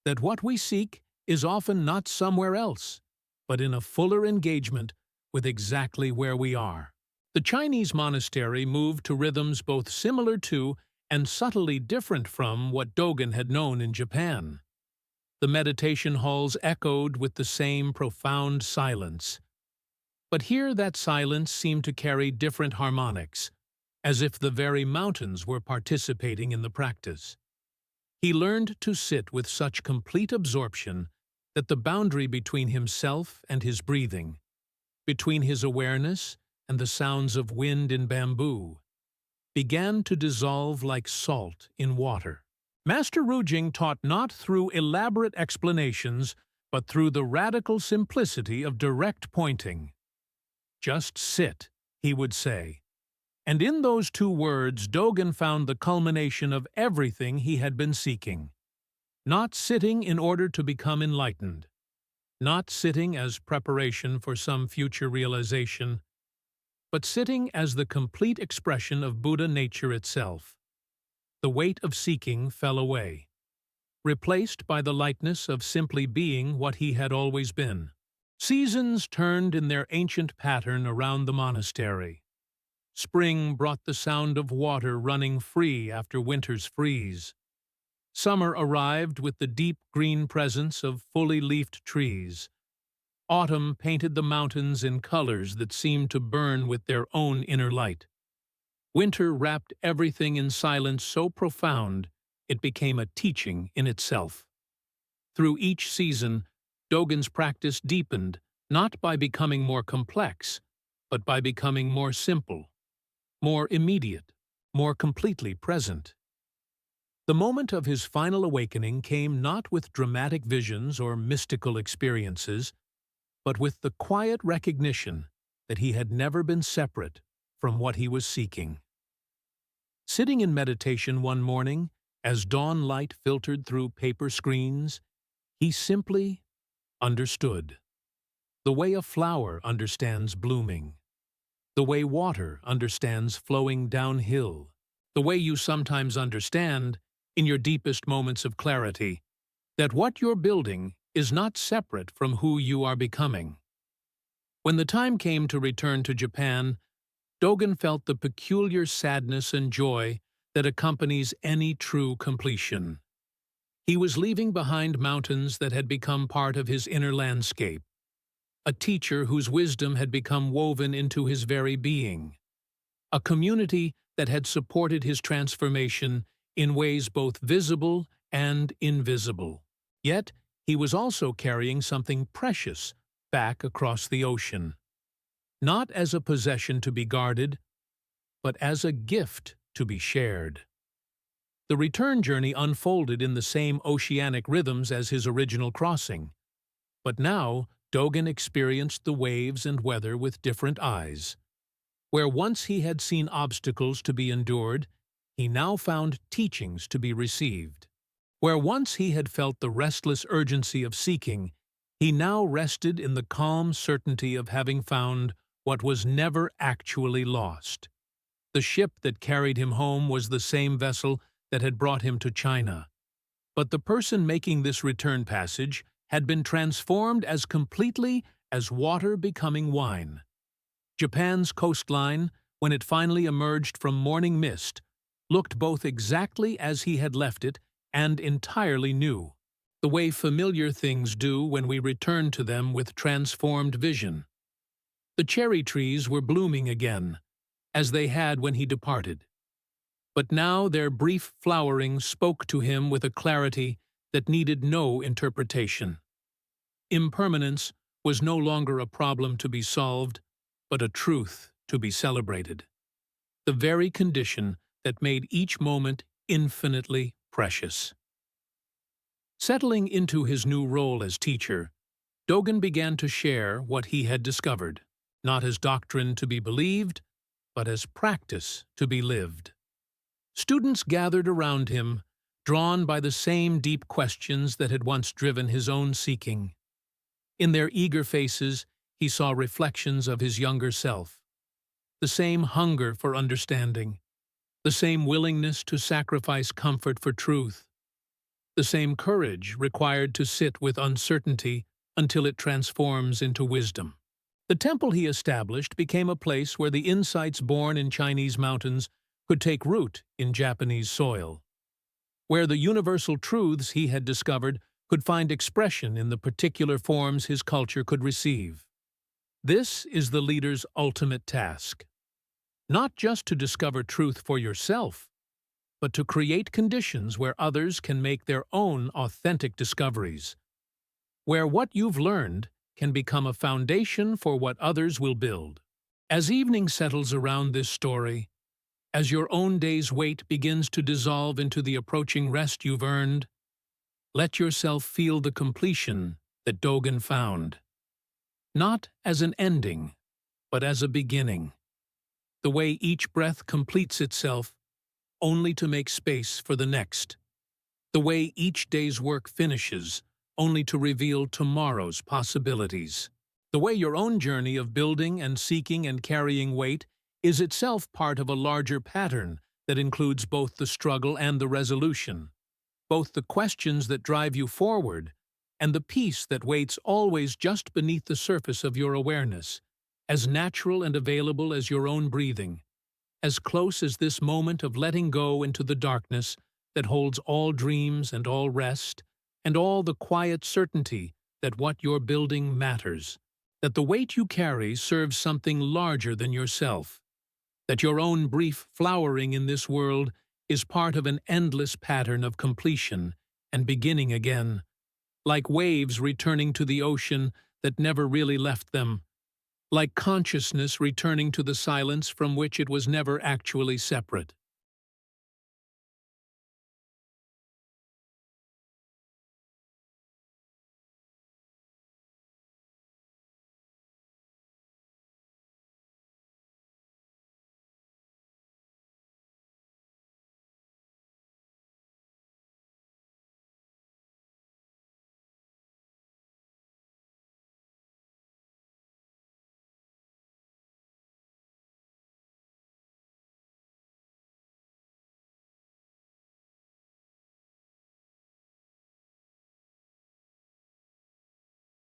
that what we seek is often not somewhere else, but in a fuller engagement with exactly where we are. The Chinese monastery moved to rhythms both similar to and subtly different from what Dogen had known in Japan. The meditation halls echoed with the same profound silence. But here that silence seemed to carry different harmonics, as if the very mountains were participating in the practice. He learned to sit with such complete absorption that the boundary between himself and his breathing, between his awareness and the sounds of wind in bamboo, began to dissolve like salt in water. Master Rujing taught not through elaborate explanations, but through the radical simplicity of direct pointing. "Just sit," he would say. And in those 2 words, Dogen found the culmination of everything he had been seeking. Not sitting in order to become enlightened, not sitting as preparation for some future realization, but sitting as the complete expression of Buddha nature itself. The weight of seeking fell away, replaced by the lightness of simply being what he had always been. Seasons turned in their ancient pattern around the monastery. Spring brought the sound of water running free after winter's freeze. Summer arrived with the deep green presence of fully leafed trees. Autumn painted the mountains in colors that seemed to burn with their own inner light. Winter wrapped everything in silence so profound it became a teaching in itself. Through each season, Dogen's practice deepened, not by becoming more complex, but by becoming more simple, more immediate, more completely present. The moment of his final awakening came not with dramatic visions or mystical experiences, but with the quiet recognition that he had never been separate from what he was seeking. Sitting in meditation one morning, as dawn light filtered through paper screens, he simply understood. The way a flower understands blooming. The way water understands flowing downhill. The way you sometimes understand, in your deepest moments of clarity, that what you're building is not separate from who you are becoming. When the time came to return to Japan, Dogen felt the peculiar sadness and joy that accompanies any true completion. He was leaving behind mountains that had become part of his inner landscape, a teacher whose wisdom had become woven into his very being, a community that had supported his transformation in ways both visible and invisible. Yet, he was also carrying something precious back across the ocean. Not as a possession to be guarded, but as a gift to be shared. The return journey unfolded in the same oceanic rhythms as his original crossing, but now Dogen experienced the waves and weather with different eyes. Where once he had seen obstacles to be endured, he now found teachings to be received. Where once he had felt the restless urgency of seeking, he now rested in the calm certainty of having found what was never actually lost. The ship that carried him home was the same vessel that had brought him to China. But the person making this return passage had been transformed as completely as water becoming wine. Japan's coastline, when it finally emerged from morning mist, looked both exactly as he had left it and entirely new, the way familiar things do when we return to them with transformed vision. The cherry trees were blooming again, as they had when he departed. But now their brief flowering spoke to him with a clarity that needed no interpretation. Impermanence was no longer a problem to be solved, but a truth to be celebrated. The very condition that made each moment infinitely precious. Settling into his new role as teacher, Dogen began to share what he had discovered, not as doctrine to be believed, but as practice to be lived. Students gathered around him, drawn by the same deep questions that had once driven his own seeking. In their eager faces, he saw reflections of his younger self, the same hunger for understanding, the same willingness to sacrifice comfort for truth, the same courage required to sit with uncertainty until it transforms into wisdom. The temple he established became a place where the insights born in Chinese mountains could take root in Japanese soil, where the universal truths he had discovered could find expression in the particular forms his culture could receive. This is the leader's ultimate task. Not just to discover truth for yourself, but to create conditions where others can make their own authentic discoveries, where what you've learned can become a foundation for what others will build. As evening settles around this story, as your own day's weight begins to dissolve into the approaching rest you've earned, let yourself feel the completion that Dogen found. Not as an ending, but as a beginning. The way each breath completes itself, only to make space for the next. The way each day's work finishes, only to reveal tomorrow's possibilities. The way your own journey of building and seeking and carrying weight is itself part of a larger pattern that includes both the struggle and the resolution, both the questions that drive you forward and the peace that waits always just beneath the surface of your awareness, as natural and available as your own breathing, as close as this moment of letting go into the darkness that holds all dreams and all rest, and all the quiet certainty that what you're building matters, that the weight you carry serves something larger than yourself, that your own brief flowering in this world is part of an endless pattern of completion and beginning again, like waves returning to the ocean that never really left them, like consciousness returning to the silence from which it was never actually separate.